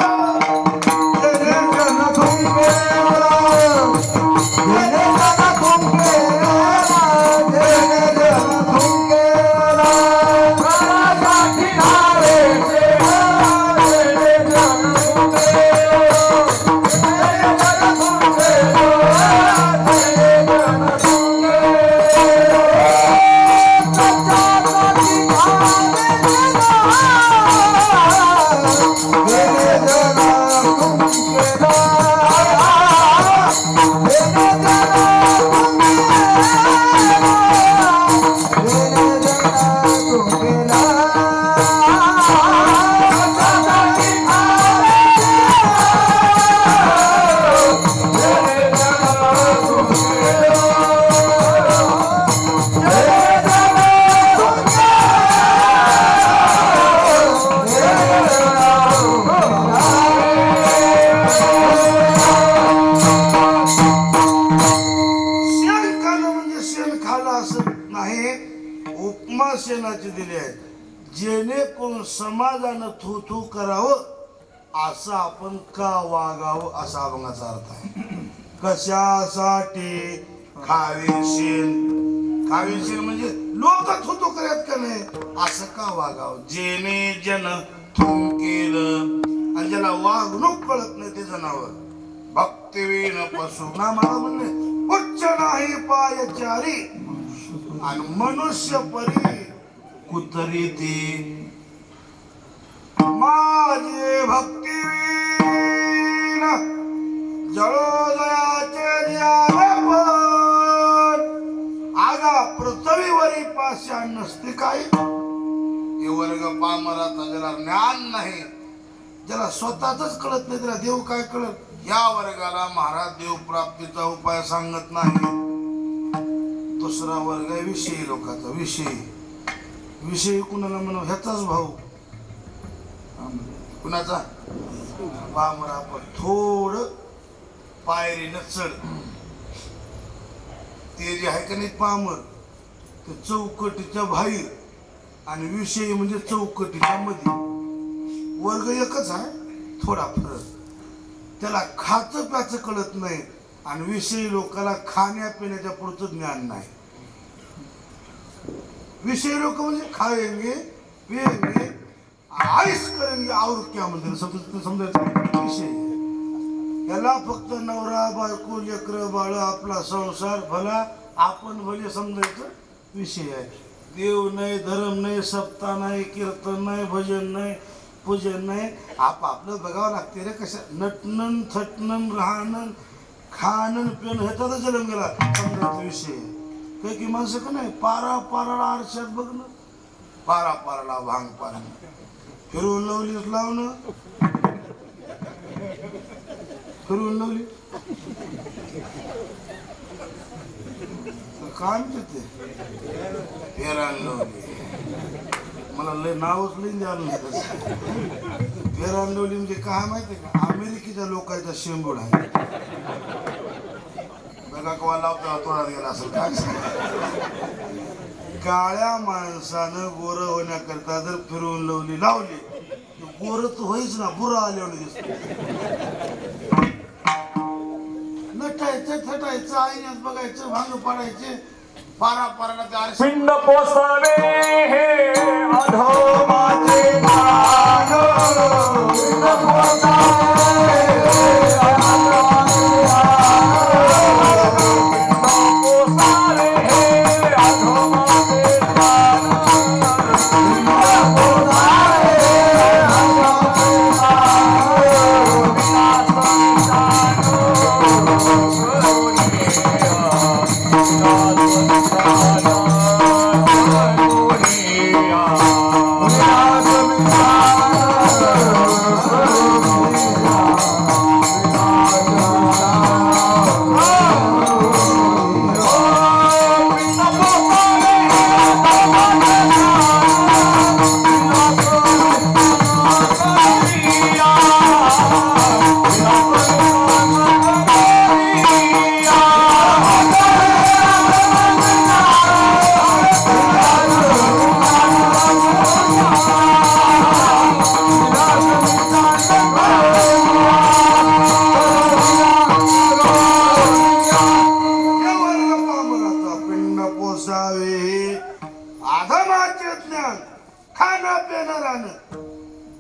Speaker 1: शेणाचे दिले आहेत. जेणेकरून समाजानं थू थू करावं असं आपण का वागावं असा अभंगाचा अर्थ आहे. कशासाठी खावे शेण. खावे शेण म्हणजे लोक थू थू करत का नाही असं का वागावं. जेणे जन थू केलं आणि ज्याला वागणूक कळत नाही ते जनावर. भक्तिवीन पशु ना मला म्हणणे उच्च नाही पायचारी आणि मनुष्य परी कुतरी ती. माझे भक्तिवीन जळोदयाचे ज्ञान पण आगा पृथ्वीवरी पाषाण नसते काय. हे वर्ग पामराचा ज्याला ज्ञान नाही ज्याला स्वतःच कळत नाही त्याला देव काय कळत. या वर्गाला महाराज देव प्राप्तीचा उपाय सांगत नाही. दुसरा वर्ग आहे विषयी लोकांचा. विषयी कुणाला म्हणा ह्याचाच भाऊ कुणाचा पामरा. आपण थोडं पायरीनं चढ. ते जे आहे का नाही पामर ते चौकटीच्या बाहेर आणि विषयी म्हणजे चौकटीच्या मध्ये. वर्ग एकच आहे थोडा फरक. त्याला खाचं प्याचं कळत नाही आणि विषयी लोकांना खाण्यापिण्याच्या पुढचं ज्ञान नाही. विषयी लोक म्हणजे खाएंगे पिएंगे आईस करेंगे और क्या म्हणते समजायचं विषय. याला फक्त नवरा बायको लेकर बाळ आपला संसार भला आपण भले समजायचं विषय आहे. देव नाही, धर्म नाही, सप्ताह नाही, कीर्तन नाही, भजन नाही, पूजन नाही. आपलं बघावं लागते रे. कशा नटनन थटनन राहणं खाणं पिणं ह्याचा जन्म गेला समजायचा विषय. काही की माणसं का नाही पारा पाराला आरशात बघणं, पारा पाराला भांग पारणं, फिरवून लवलीच लावणं, फिरवून लवली काय म्हणते ते फेरान लवली. मला लय नावच लई द्यायला नाही तसं. फेरान लवली म्हणजे काय माहिती का, अमेरिकेच्या लोकांचा शेंबूड आहे. बघा कवा लावता तोडात गेला असेल काय. काळ्या माणसानं गोरं होण्याकरता जर फिरवून लवली लावली गोरं तर होईच ना, बुरा आल्यावर दिसत. नटायचं थटायचं आईण्यात बघायचं भांग पाडायचे पारा पाराला ते आरसे
Speaker 2: पिंड पोसावे हे अधोमाचे प्राण. पिंड पोसावे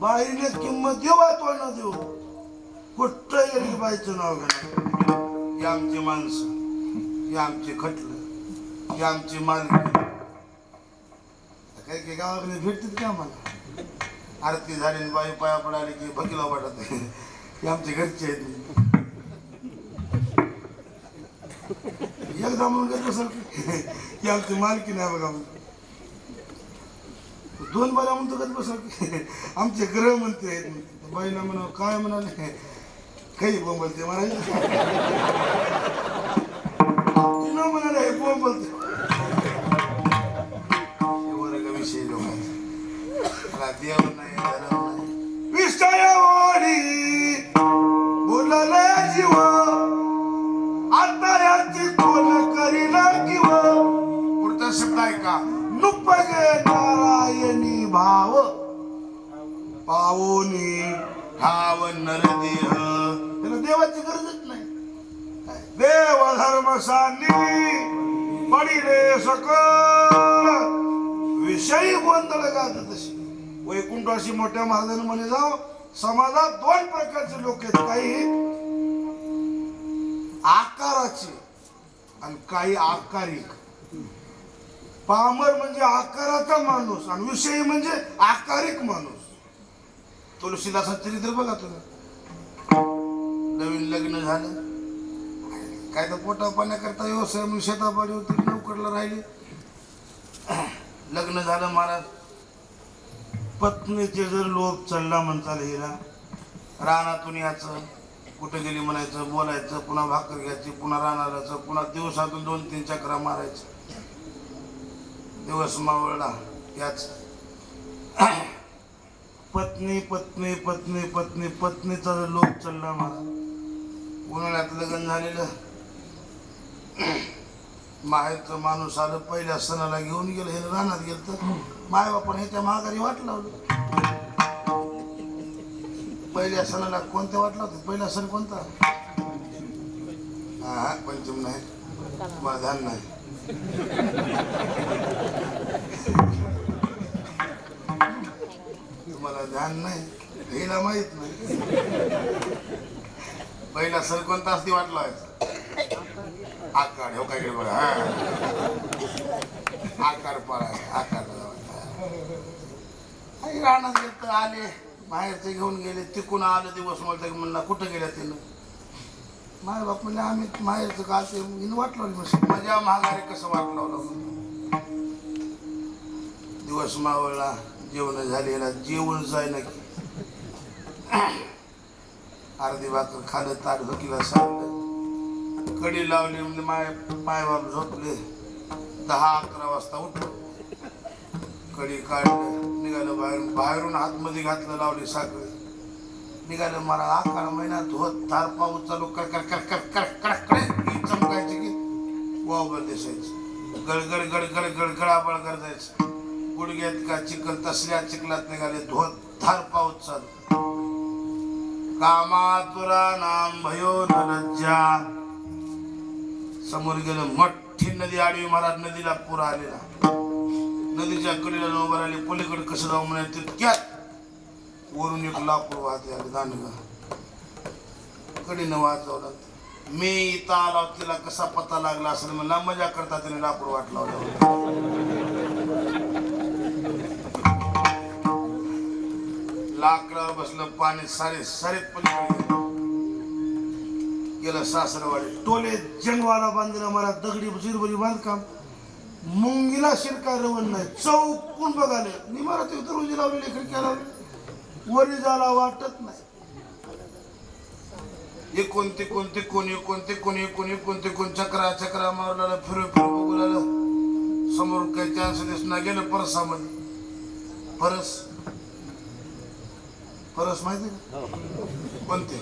Speaker 1: बाईने किंमत देऊ तो न देऊ कुठं गेली बाईचं नाव घेणार. ही आमची माणसं, ही आमची खटलं, ही आमची मालकी. काही काही गावाकडे भेटतात का आम्हाला. आरती झाली बाई पाया पडाली की भकीला वाटत ही आमची घरची आहेत. एकदा म्हणून घेत असेल की आमची मालकी नाही बघा. दोन बाया म्हणतो कधी बसा की आमचे गृहमंत्री आहेत. बाईला म्हणा काय म्हणाले काही बोंबलते म्हणाले तिनं म्हणाले बोंबलते. वर्ग विषय लोकांचा देव नाही धर्म नाही विषयावाडी बोलले जीव आता याची कोण करीना किंवा पुढचा शब्द आहे का नुपगे नारायणी भाव पावोनी ठाव नरदेह. त्याला देवाची गरजच नाही. देव धर्म सांनी पडिले सकल विषयी गोंधळ गात तशी. वैकुंठाशी मोठ्या महाराजांनी म्हणे जाव समाजात दोन प्रकारचे लोक आहेत. काही आकाराचे आणि काही आकारिक. पामर म्हणजे आकाराचा माणूस आणि विषयी म्हणजे आकारिक माणूस. तुलसीदासा चरित्र बघा तुम्ही. नवीन लग्न झालं काय तर पोटा पाण्याकरता व्यवसाय म्हणून शेताबाडी होती नोकरला राहिले. लग्न झालं महाराज. पत्नीचे जर लोक चढला म्हणता हिला रानातून याचं कुठं गेली म्हणायचं बोलायचं पुन्हा भाकर घ्यायची पुन्हा रानाराचं पुन्हा दिवसातून 2-3 चक्रा मारायचं. दिवस मावळला याच पत्नी पत्नी पत्नी पत्नी पत्नीचा जर लोक चालला मला. उन्हाळ्यात लग्न झालेलं माहेरचं माणूस आलं पहिल्या सणाला घेऊन गेलं. हे रानात गेलं तर माय बापाने त्या महागारी वाट लावलं. पहिल्या सणाला कोणत्या वाटला होता? पहिला सण कोणता? हा पंचम नाही, मला ध्यान नाही. तुम्हाला ध्यान नाही, हिला माहित नाही. पहिला सण कोणता असती वाटला आकार. हो काय बघा, आकार पाळायचा. आकार राहणार गेलं आले, बाहेरचे घेऊन गेले. तिकून आलं दिवस मला म्हणला कुठं गेल्या तिनं? माझ्या बाप म्हणजे आम्ही माहेरचं का ते वाटलं माझ्या महागारी कसं वाटलं. दिवस मावळला, जेवण झालेला, जेवण जाय ना की अर्धी भाकर खाल्लं, ताट धुकीला सांगलं, कडी लावली. म्हणजे माय बाप झोपले. 10-11 वाजता उठलो, कडी काढलं, निघालं बाहेरून आतमध्ये घातलं, लावली साखळी, निघालं. मला 11 महिन्यात धोत धार पाऊस चालू कर कर कर कर कर कडकडे चमकायची की वावभर दिसायचं. गडगड गडगड गडगडाबळ गरजायचं. गुडघ्यात का चिखल, तसल्या चिखलात निघाले. धोत धार पाऊस चालू. कामातुरा नाम भयो न लज्जा. समोर गेलं, मोठी नदी आडवी महाराज. नदीला पूर आलेला. नदीच्या कडेला उभं राहिले. पलीकडे कसं जाऊ म्हणे तितक्यात वरून एक लाकूड वाहते आले. दांडगा कडीनं वाजवला. मी इथं आला, तिला कसा पत्ता लागला असेल म्हणला. मजा करता तिने लाकूड वाट लावलं. लाकडावर बसलं, पाणी सारेत पलीकडे गेलं. सासरवाडी टोले जनवाला बांधलेला मला. दगडी जिरबरी बांधकाम. मुंगीला शिरका रवण नाही. चौकून बघाले. निमारा ते दरवाजे लावलेले, खिडक्या लावले. वरी जायला वाटत नाही. कोणते कोणते कोणी कोणते कोणी कोणी कोणते कोण चक्रा मारला. फिरू बघू लागलं. समोर काही चान्स दिसणार. गेलं परसामध्ये. परस माहिती का कोणते?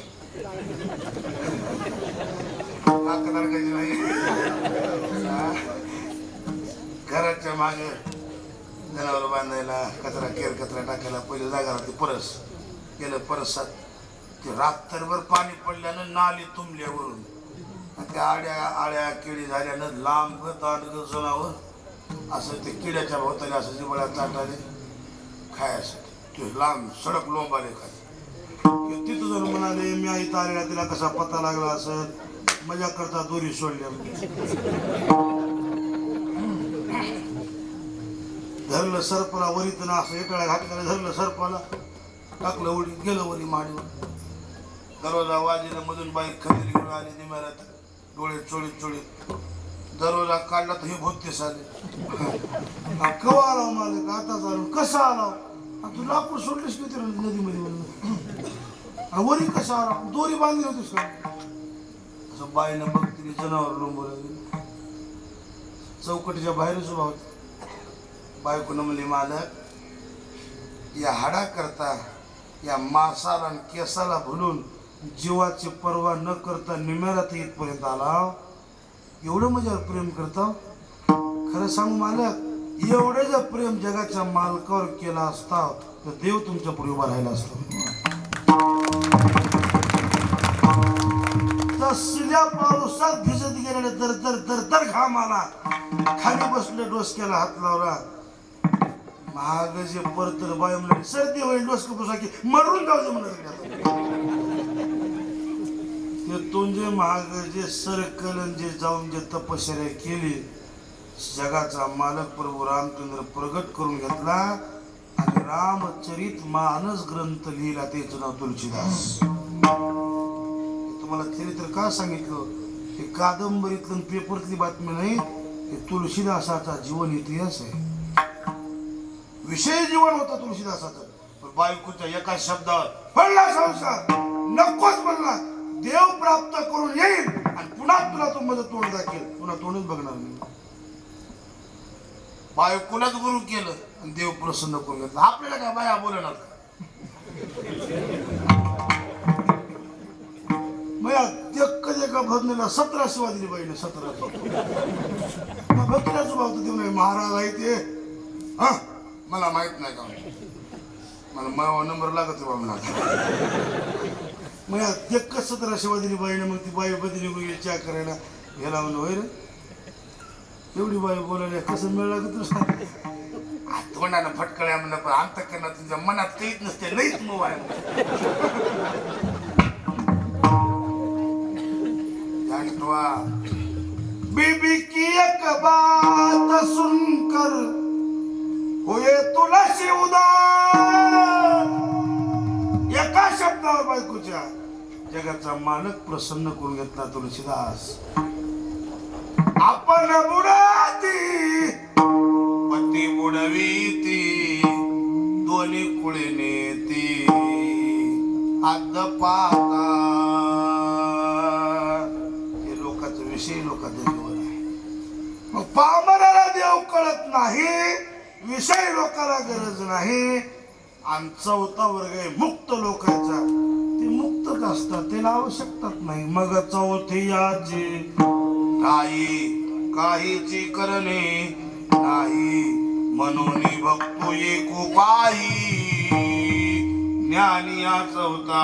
Speaker 1: नाही. घराच्या मागे जनावर बांधायला, कचरा टाकायला पहिले जागा राहते परस. गेलं परसात. ते रात्रभर पाणी पडल्यानं नाली तुंबल्यावरून त्या आळ्या किडी झाल्यानं लांब दांडग जनावर असं ते किड्याच्या भोवताली असं जिबळा चाटाले खायसाठी. ते लांब सडक लोंबाले खाय. तिथं जर म्हणाले मी आई तारेला, तिला कसा पत्ता लागला असं. मजा करता दोरी सोडल्या. धरलं सरपला वरीत ना असं एकाळ्या घातल्याला. धरलं सरपाला, टाकलं उडी, गेलं वरी माडीवर. दरवाजा वाजीनं मधून बाईक खरेदी घेऊन आली. निम्यारात डोळे चोळीत. दरवाजा काढला तर हे भोगतेस आले. कवा आला मालक? आता चालू. कसा आला? तू लाकूड सोडलीस की होती नदीमध्ये म्हणून? वरी कसा आला? दोरी बांधली होतीस का? असं बाईनं बघ तिने जनावर लोंबवलं. चौकटीच्या बाहेरच उभा होती. बायकोनं म्हणली मालक, या हाडा करता, या मासाला आणि केसाला भुलून जीवाची पर्वा न करता निम्यारात इथपर्यंत आला. एवढं माझ्यावर प्रेम करता? खरं सांगू मालक, एवढं जर प्रेम जगाच्या मालकावर केला असता तर देव तुमच्या पुढे उभा राहिला असता. तसल्या पावसात भिजत गेलेले दर दर दर दर घाम आला. खाली बसले, डोसक्याला हात लावला. महाग जे परतर बाय म्हणले सर्दी होईल, डोसकं पुसा की मरून जाऊ दे म्हणत. ते तुंजे महाग जे सरकलन जे जाऊन जे तपश्चर्या केली, जगाचा मालक प्रभू रामचंद्र प्रगट करून घेतला आणि रामचरित मानस ग्रंथ लिहिला. त्याच नाव तुलसीदास. तुम्हाला चरित्र का सांगितलं? हे कादंबरीतलं पेपरतली बातमी नाही, हे तुलसीदासाचा जीवन इतिहास आहे. विषय जीवन होता तुलसीदासाचं. पण बायकोच्या एका शब्दावर पडला संसार. नकोच म्हणला. देव प्राप्त करून येईल आणि पुन्हा तुला तो माझं तोंड दाखवेल. पुन्हा तोंडच बघणार नाही. बायकोलाच गुरु केलं आणि देव प्रसन्न करून घेतला. आपल्याला काय बाया बोलणार का? एका भजनेला 17 शिवा दिली बाईने. 17 भक्तीलाच भावतो देऊ नाही. महाराज आहे ते. हा मला माहित नाही का? मला माझा नंबर लागत बाबा मग ते कसं तर अशी दिली बाईने मग ती बाई बदली गेली चहा करायला गेला म्हणून होय रे एवढी बाई बोलायला कसं मिळलं का तुला तोंडानं फटकळ्या म्हणलं पण अंतःकरणात तुझ्या मनात काहीच नसते लईच मऊ आहे बीबी की एक बात सुनकर होये तुलाशी उदार एका शब्दावर बायकोच्या जगाचा मालक प्रसन्न करून घेतला तुलसीदास आपण बुडाती पती बुडवीती दोन्ही कुळे नेती हात पाता हे लोकांचा विषय लोकांच्या जीवन आहे मग पामराला देव कळत नाही विषय लोकांना गरज नाही आणि चौथा वर्ग आहे मुक्त लोकांचा ते मुक्तच असतात त्याला आवश्यकताच नाही मग चौथी याची काहीची करणे नाही म्हणून भक्तो एक उपायी ज्ञानी या चौथा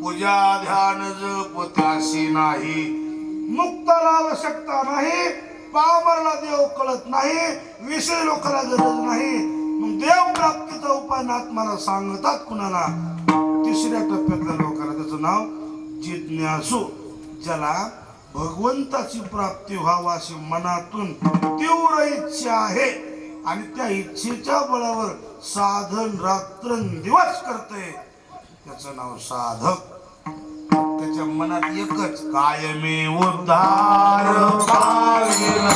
Speaker 1: पूजा ध्यान जप त्याशी नाही मुक्ताला आवश्यकता नाही पामरला देव कळत नाही विषय लोकांना गरज नाही मग देव प्राप्तीचा उपाय नाथमाला सांगतात कुणाला तिसऱ्या टप्प्यातल्या लोकांना त्याचं नाव जिज्ञासू ज्याला भगवंताची प्राप्ती व्हावा अशी मनातून तीव्र इच्छा आहे आणि त्या इच्छेच्या बळावर साधन रात्रंदिवस करते त्याचं नाव साधक त्याच्या मनात एकच कायमे उद्धार पावेन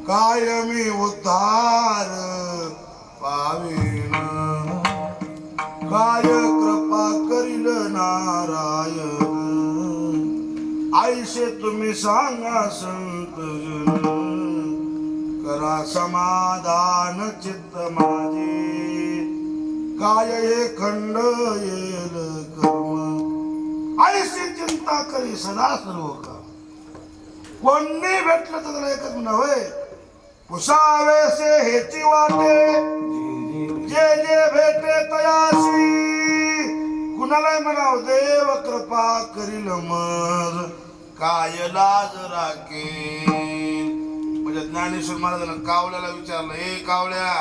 Speaker 1: कायमी उद्धार पावेन काय कृपा करील नारायण आईशे तुम्ही सांगा संत जन करा समाधान चित्त माझे काय हे खंड येल कर्म आईशी चिंता करी सदा सर्व का कोणी भेटलं तर त्याला एकच नव्हे पुसावेसे हेची वाटे जे जे भेटे तयाशी कुणाला म्हणाव देव कृपा करील मग काय लाज राखेल म्हणजे ज्ञानेश्वर महाराजांना कावल्याला विचारलं हे कावल्या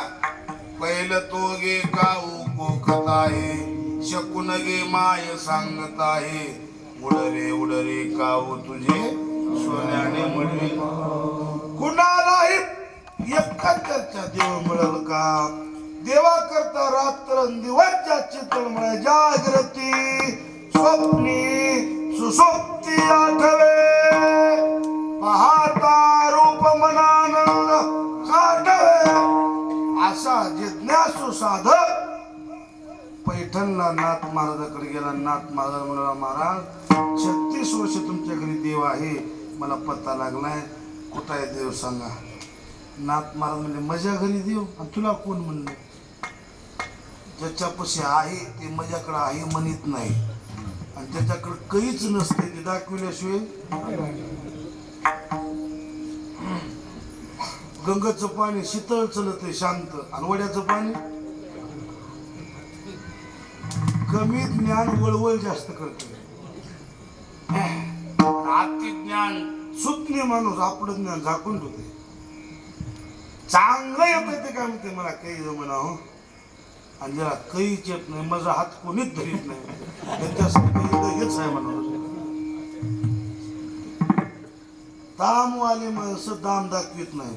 Speaker 1: पहिलं तो गे काऊ कोकत आहे शकून गे माय सांगत आहे उडरे उडरे काऊ तुझे सोन्याने मडवे कुणालाही एकच चर्चा देव मिळल का देवा करता रात्र दिवस ज्याची तळमळ जागृती स्वप्नी सुसुप्ती आठवे पाहता रूप मनानंद साठवे असा जिज्ञासू साधक पैठणला नाथ महाराजाकडे गेला. नाथ महाराज म्हणाला महाराज 36 वर्ष तुमच्या घरी देव आहे मला पत्ता लागलाय कुठं आहे देव सांगा. नाथ महाराज म्हणजे माझ्या घरी देव आणि तुला कोण म्हणलं. ज्याच्यापाशी आहे ते माझ्याकडे आहे म्हणत नाही आणि त्याच्याकडे काहीच नसते ते दाखविल्याशिवाय. गंगाचं पाणी शीतळ चलत आहे शांत आणि वड्याचं पाणी कमी ज्ञान वळवळ जास्त करते. अति ज्ञान सुज्ञ माणूस आपलं ज्ञान झाकून ठेवते. चांगलं येतं ते काय म्हणते मला काही जमना हो आणि ज्याला काहीच येत नाही माझा हात कोणीच धरीत नाही त्याच्यासाठी हेच आहे म्हणून. दामवाले माणसं दाम दाखवित नाही.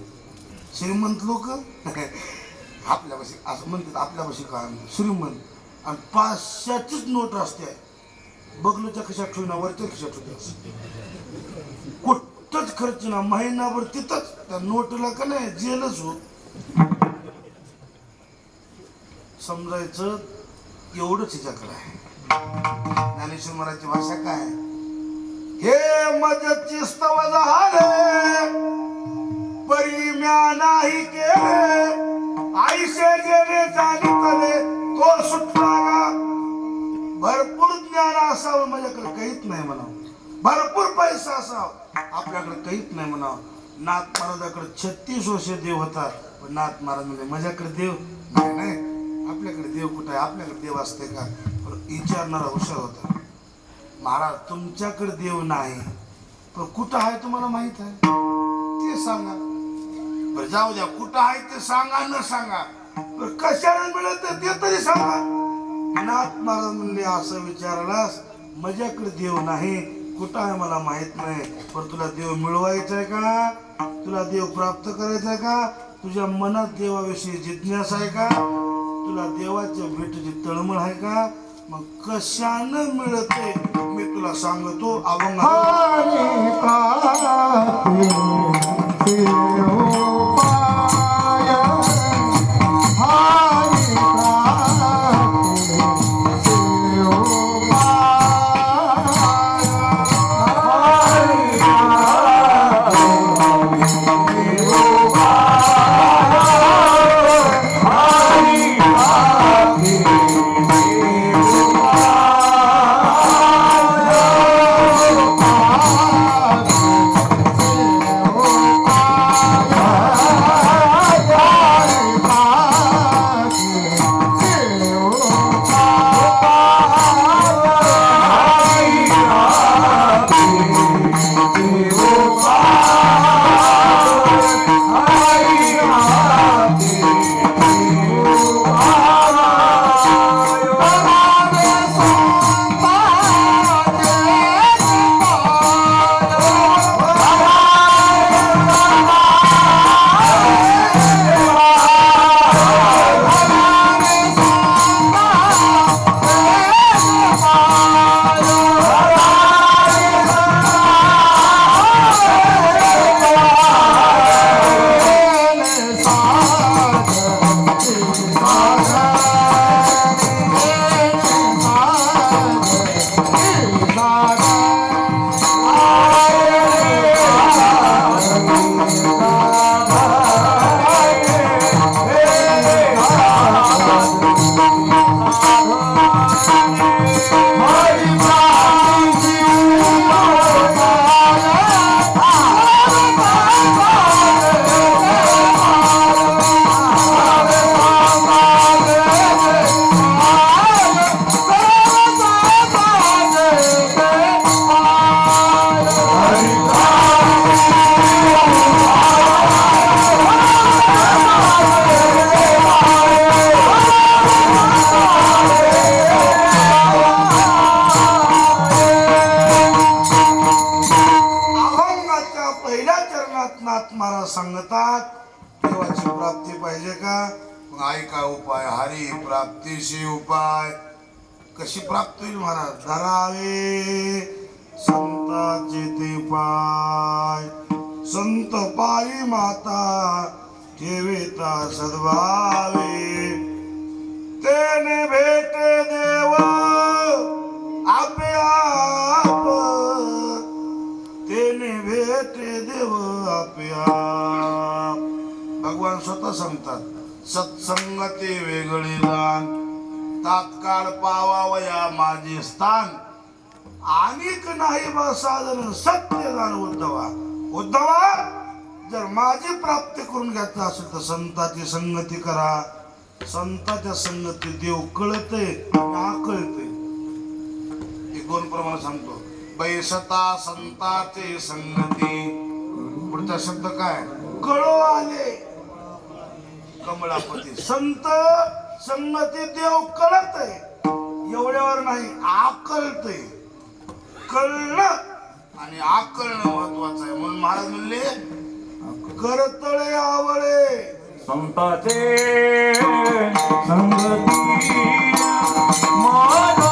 Speaker 1: श्रीमंत लोक आपल्यापाशी असं म्हणतात आपल्यापाशी काय श्रीमंत आणि 500चीच नोट असते बगलूच्या खिशात ठेवून वरच्या खिशात ठेवते कुठंच खर्च ना महिनाभर तिथंच त्या नोटला का नाही जेलच हो. समजायचं एवढंच हिच्याकडे आहे. ज्ञानेश्वर महाराजची भाषा काय हे मजची स्तव झाले परी म्या नाही केले आईशे जेणे जाणितले तो सुटला का. भरपूर ज्ञान असावं माझ्याकडे काहीच नाही म्हणावं. भरपूर पैसा असावा आपल्याकडे काहीच नाही म्हणावं. नाथ महाराजाकडे 36 वर्ष देव होता पण नाथ महाराज म्हणजे माझ्याकडे देव नाही. नाही आपल्याकडे देव कुठं आहे आपल्याकडे देव असते का. विचारणारा हुशार होता. महाराज तुमच्याकडे देव नाही पण कुठं आहे तुम्हाला माहित आहे ते सांगा. बरं जाऊ द्या कुठं आहे ते सांगा न सांगा बरं कशाला मिळत ते तरी सांगा. नाथ महाराज म्हणले असं विचारलास माझ्याकडे देव नाही कुठं आहे मला माहित नाही पण तुला देव मिळवायचा आहे का तुला देव प्राप्त करायचा आहे का तुझ्या मनात देवाविषयी जिज्ञासा आहे का तुला देवाच्या भेटीची तळमळ आहे का मग कशानं मिळते मी तुला सांगतो. अभंग प्राप्तीशी उपाय कशी प्राप्त होईल महाराज धरावे संताचे ते पाय संत पायी माता ठेविता सद्भावे तेने भेटे देव आपे आप तेने भेटे देव आपे आप भगवान स्वतः सांगतात सत्संगते वेगळे दान तात्काळ पावावया माझे स्थान अनेक नाही बा साधन सत्य जाण उद्धवा उद्धवा जर माझी प्राप्ती करून घ्यायचं असेल तर संताची संगती करा संताच्या संगती देव कळते आकळते एक दोन प्रमाणे सांगतो बैसता संताचे संगती पुढचा शब्द काय कळो आले कमळापती संत संगती देव कळते एवढ्यावर नाही आकळते कळणं आणि आकळणं महत्वाचं आहे म्हणून महाराज म्हणले करतळे आवळे
Speaker 2: संताचे संगती मानो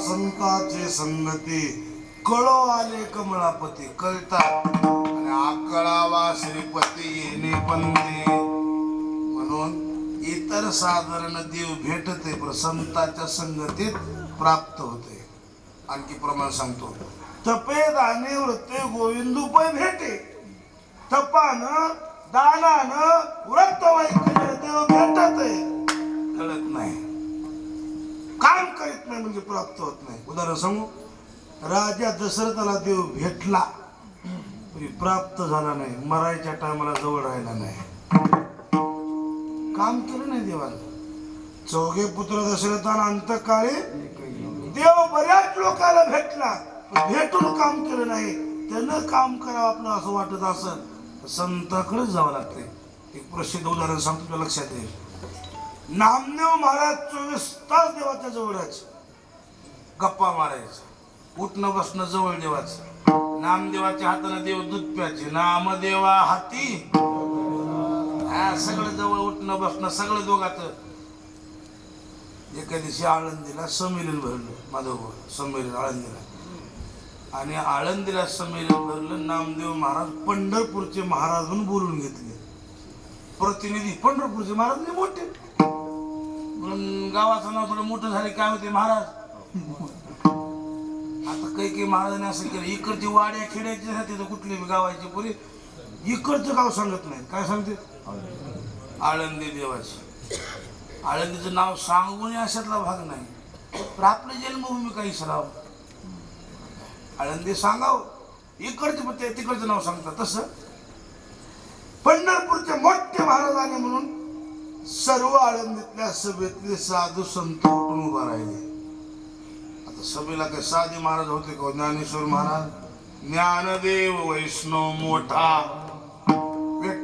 Speaker 1: संताचे संगती कळो आले कमळापती कळतात आणि आकळावा श्रीपती येणे पंते म्हणून इतर साधारण देव भेटते पण संताच्या संगतीत प्राप्त होते आणखी प्रमाण सांगतो तपे दाने वृत्ते गोविंदुपय भेटे तपानं दानानं व्रत वैकल्य देव भेटते कळत नाही काम करीत नाही म्हणजे प्राप्त होत नाही उदाहरण सांगू राजा दशरथाला देव भेटला प्राप्त झाला नाही मरायच्या टायमाला जवळ राहिला नाही काम केलं नाही देवानं चौघे पुत्र दशरथाला अंतकाळी देव बऱ्याच लोकांना भेटला भेटून काम केलं नाही त्यानं काम करावं आपलं असं वाटत असं संताकडेच जावं लागते एक प्रसिद्ध उदाहरण सांगतो तुला लक्षात येईल नामदेव महाराज 24 तास देवाच्या जवळच गप्पा मारायचं उठणं बसणं जवळ देवाचं नामदेवाच्या हाताने देव दूध प्यायचे नामदेवा हाती सगळं जवळ उठणं बसणं सगळं दोघाचं एका दिवशी आळंदीला संमेलन भरलं माधव संमेलन आळंदीला आणि आळंदीला संमेलन भरलं नामदेव महाराज पंढरपूरचे महाराज म्हणून बोलून घेतले प्रतिनिधी पंढरपूरचे महाराज नाही मोठे म्हणून गावाचं नाव थोडं मोठं झाले काय होते महाराज आता काही महाराजांनी असं केलं इकडची वाड्या खेड्याची तिथं कुठली गावाची पुरी इकडचं गाव सांगत नाही काय सांगते आळंदी देवाची आळंदीचं नाव सांगून अशातला भाग नाही पण आपली जन्मभूमी काही सराव आळंदी सांगाव इकडचं ते तिकडचं नाव सांगतात तसं पंढरपूरचे मोठे महाराज आले म्हणून सर्व आळंदीतल्या सभेतले साधू संत उठून उभा राहिले आता सभेला काही साधे महाराज होते का ज्ञानेश्वर महाराज ज्ञानदेव वैष्णव मोठा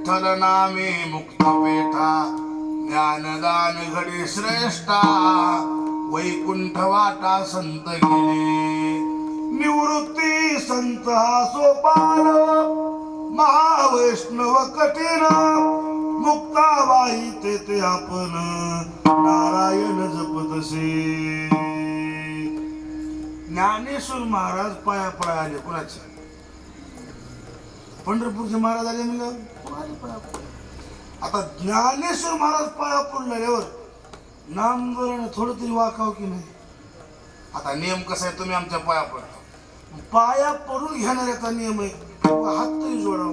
Speaker 1: विठ्ठल नामे मुक्त पेठा ज्ञानदान घडी श्रेष्ठा वैकुंठ वाटा संत गेले निवृत्ती संत हा सोपान महावैष्णव कठीण मुक्ताबाई ते आपण नारायण जपतसे. ज्ञानेश्वर महाराज पाया पळा आले कोणाचे? पंढरपूरचे महाराज आले म्हणजे आता ज्ञानेश्वर महाराज पाया पडल्यावर नामकरण थोडं तरी वाकाव की नाही? आता नियम कसा आहे, तुम्ही आमच्या पाया पडता, पाया पडून घेणाऱ्याचा नियम आहे हात तरी जोडाव,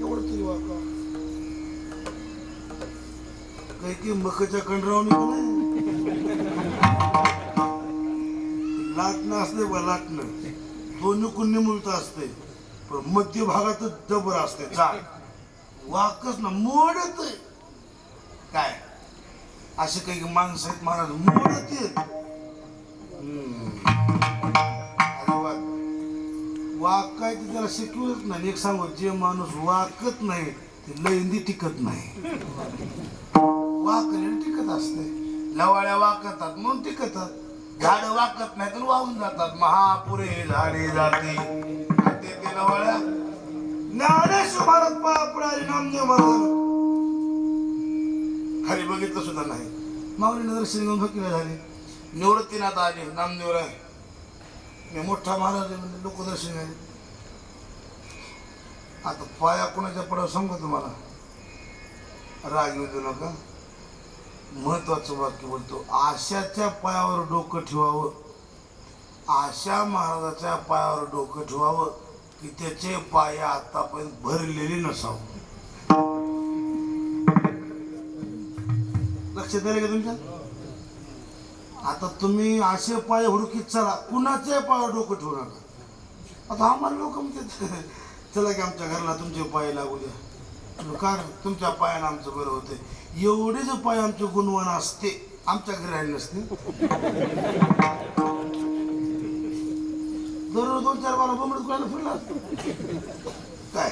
Speaker 1: एवढं तरी वाकाव. काही मकच्या कंडरावणी लाटणं असते बा, लाटणं दोन्ही कुन्नी मुलत असते, पण मध्य भागातच जबर असते जाळ, वाकच ना मोडत काय. असे काही माणसं आहेत महाराज मोडत येत. वाकायचं त्याला शिकवत नाही. एक सांगू, जे माणूस वाकत नाही ते लयंदी टिकत नाही. वाकलेलं टिकत असते. लवाळ्या वाकतात म्हणून टिकतात. झाडं वाकत नाही तर वाहून जातात. महापुरे झाडे जाते ते लवाळ्या. ज्ञानेश्वर महाराज पाया पडाले नामदेव महाराज खाली बघितलं सुद्धा नाही. माऊलीने दर्शन घेऊन भक्तीला झाले. निवृत्तीनाथ आले नामदेवराय, मी मोठा महाराज आहे म्हणजे लोक दर्शन घ्यायला. आता पाया कोणाच्या पडावं सांगू तुम्हाला, राग येऊ देऊ नका. महत्वाचं वाक्य बोलतो, आशाच्या पायावर डोकं ठेवावं, आशा महाराजाच्या पायावर डोकं ठेवावं की त्याचे पाय आतापर्यंत भरलेले नसावं. लक्षात आलं का तुमच्या? आता तुम्ही असे पाय हुडकीत चला, कुणाचे पाय डोकं ठेवू नका. आता आम्हाला लोक म्हणते चला की आमच्या घराला तुमचे पाय लागू द्या, कारण तुमच्या पायानं आमचं बरं होते. एवढे जे पाय आमचे गुणवान असते आमच्या घरी राहिले नसते. दररोज 2-4 बारा बोंबडत कोणाला फिरला काय.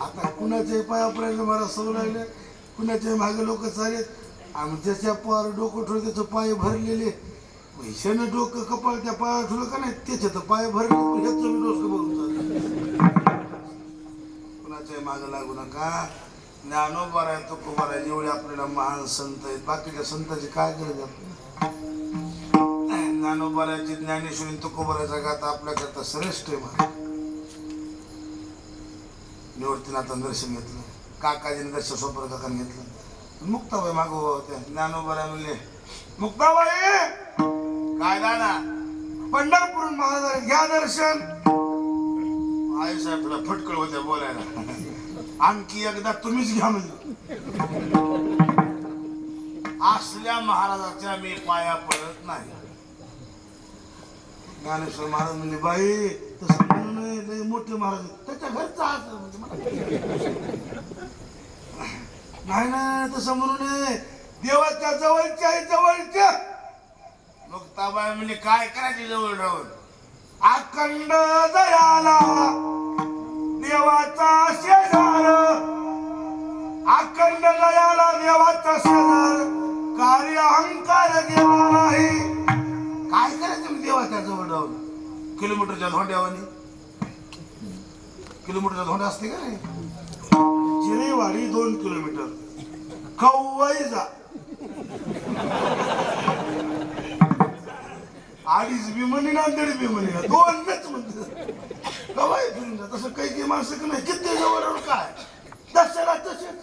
Speaker 1: आता कुणाचे पायापर्यंत मला सवय लागले, कुणाच्या मागे लोक चालेत, आम्ही ज्याच्या पायावर डोकं ठेवलं त्याचं पाय भरलेले. पैशानं डोकं कपाळ त्या पायावर ठेवलं का नाही त्याच्यात पाय भरले, ह्याचं मी डोकं भरून चाललं. कुणाच्या मागे लागू नका. ज्ञानोबा आहे तुकोबा आहे, जेवढे आपल्याला महान संत आहेत, बाकीच्या संतांची काय गरज आपल्याला. ज्ञानोबाराची ज्ञानेश्वरी तुकोबाराचा गाथा आपल्याकरता श्रेष्ठ आहे. मला निवृत्तीनाथानं दर्शन घेतलं, काकाजीने दर्शन सोपर काकाने घेतलं. मुक्ताबाई मागो होत्या. ज्ञानोबाराय म्हणले, मुक्ताबाई काय दादा पंढरपूर महाराज घ्या दर्शन. आई साहेब तुला फटकळ होत्या बोलायला, आणखी एकदा तुम्हीच घ्या म्हणजे. असल्या महाराजाच्या मी पाया पडत नाही. ज्ञानेश्वर महाराज म्हणले, बाई तसं म्हणून लय मोठे महाराज त्याच्या घरचा नाही ना, तसं म्हणून देवाच्या जवळच्या आहे जवळच्या. मग ताबाई म्हणजे काय करायचे जवळ राहून? अखंड दयाला देवाचा शेजार, अखंड दयाला देवाचा शेजार, कार्य अहंकार देवा नाही. काय करायचं मी देवाच्या जवळ राहून? किलोमीटरच्या धोंड्यावानी, किलोमीटरच्या धोंड्या असते का नाही. जिरेवाडी 2 किलोमीटर, कव्वाई जा 2.5 बिमणी ना 1.5 बिमणी ना 2 म्हणते कवाई फिरून जा. तसं काही माणसं का नाही, किती जवळ राहून काय दर्शना तसेच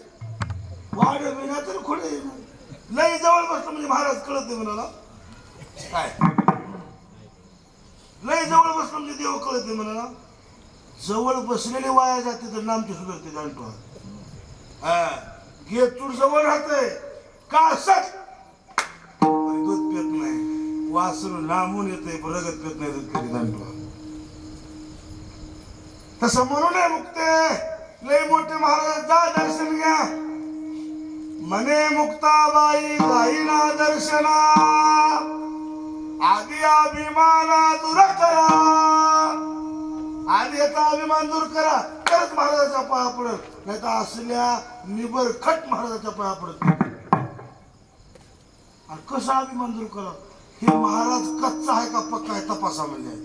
Speaker 1: वाढ बिना तर खोडे लई जवळ बसलं म्हणजे महाराज कळत नाही म्हणाला. काय लई जवळ बसलं म्हणजे देव कळत नाही म्हणाला. जवळ बसलेले वाया जाते तर नामची सुधारते जाणतो. गेचूर जवळ राहते कासत दूध पित नाही, वासरून लांबून येते रगत पित नाही दूध कधी जाणतो. तसं म्हणू नये मुक्ते लय मोठे महाराज जा दर्शन घ्या. मने मुक्ताबाई जाईना दर्शना, आधी अभिमाना दूर करा. आधी याचा अभिमान दूर करा, तरच महाराजाच्या पाया पडत, नाही तर असल्या निबर खट महाराजाच्या पाया पडत. आणि कसा अभिमान दूर करा, हे महाराज कच्चा आहे का पक्का आहे तपासा म्हणजे.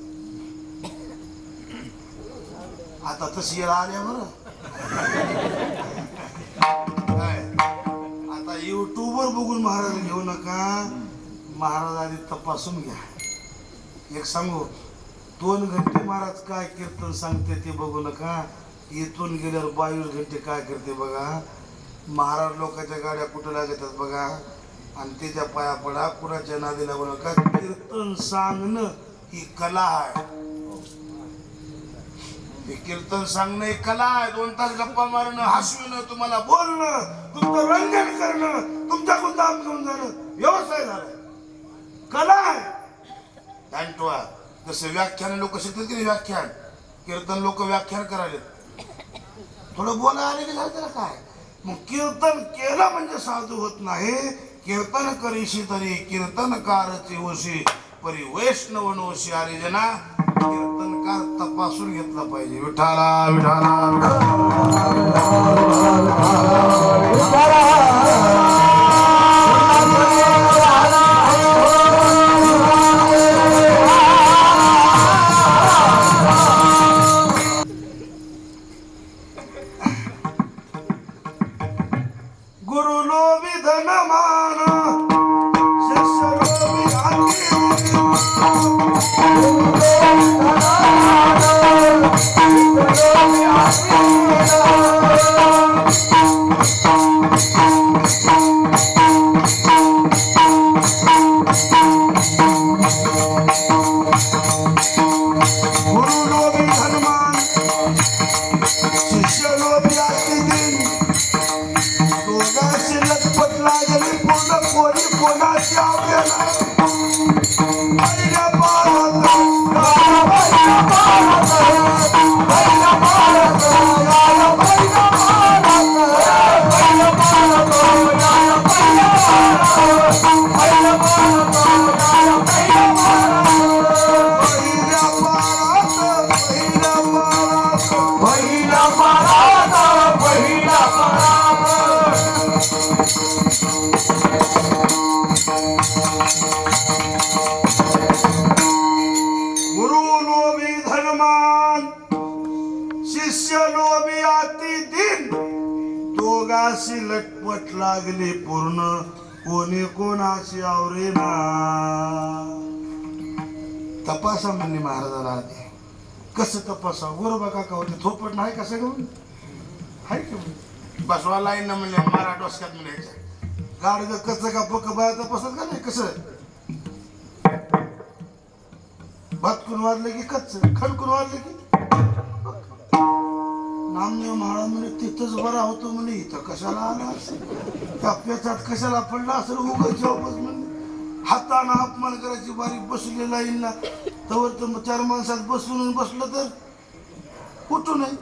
Speaker 1: आता तशी आल्या बरं काय, आता युट्यूबवर बघून महाराज घेऊ नका, महाराज आधी तपासून घ्या. एक सांगू, 2 घंटे महाराज काय कीर्तन सांगते ते बघू नका, इथून गेल्यावर 22 घंटे काय करते बघा. महाराज लोकांच्या गाड्या कुठं लागतात बघा, आणि त्याच्या पाया पडा, कुणाच्या नादी लागू नका. कीर्तन सांगणं ही कला आहे, हे कीर्तन सांगणं ही कला आहे. 2 तास गप्पा मारणं, हसविणं, तुम्हाला बोलणं, तुमचं रंजन करणं, तुमच्याकडून दाम घेऊन जाणं व्यवसाय झाला, कला आहे. ठेवा. जसं व्याख्यान लोक शिकतात की व्याख्यान, कीर्तन लोक व्याख्यान करायला थोडं बोला आले की झालं त्याला काय. मग कीर्तन केलं म्हणजे साधू होत नाही. कीर्तन करीशी तरी कीर्तनकारची होशी, परी वैष्णव नोशी आली जना. कीर्तनकार तपासून घेतला पाहिजे. विठाला विठाला गुरु लोभी धन मान, शिष्य लोभी गुरु लोभी धन मान, शिष्य लोभी आती दिन. दोघांशी लटपट लागली पूर्ण, कोणी कोणाची आवडेना. पहिल्या पारात पहिल्या पारात पहिल्या पारात पहिल्या पारात पहिल्या पारात पहिल्या पारात पहिल्या गुरु लोभी धनमान, शिष्य लोभी आती दिन. दोघांशी लटपट लागली पूर्ण, कोणी कोणाशी आवरेना. तपासा म्हणले महाराजाला आधी. कसं तपासा? बरोबर काका होते थोपट नाही कसं घेऊन हाय की बसवा लाईन म्हणले मारा डोसक्यात म्हणायचं. गाडग कसं का पक्क बाया तपासत का नाही कसं. भातकून वाजलं की कच्च, खडकून वाजलं की नामदेव महाराज म्हणे तिथंच बरा होतो म्हणे, इथं कशाला आला असेल, त्या पेचात कशाला पडला असेल उगाच वापस म्हणे. हातानं अपमान करायची बारी बसलेला येईना तवर तर 4 माणसात बसून बसलं तर कुठून नाही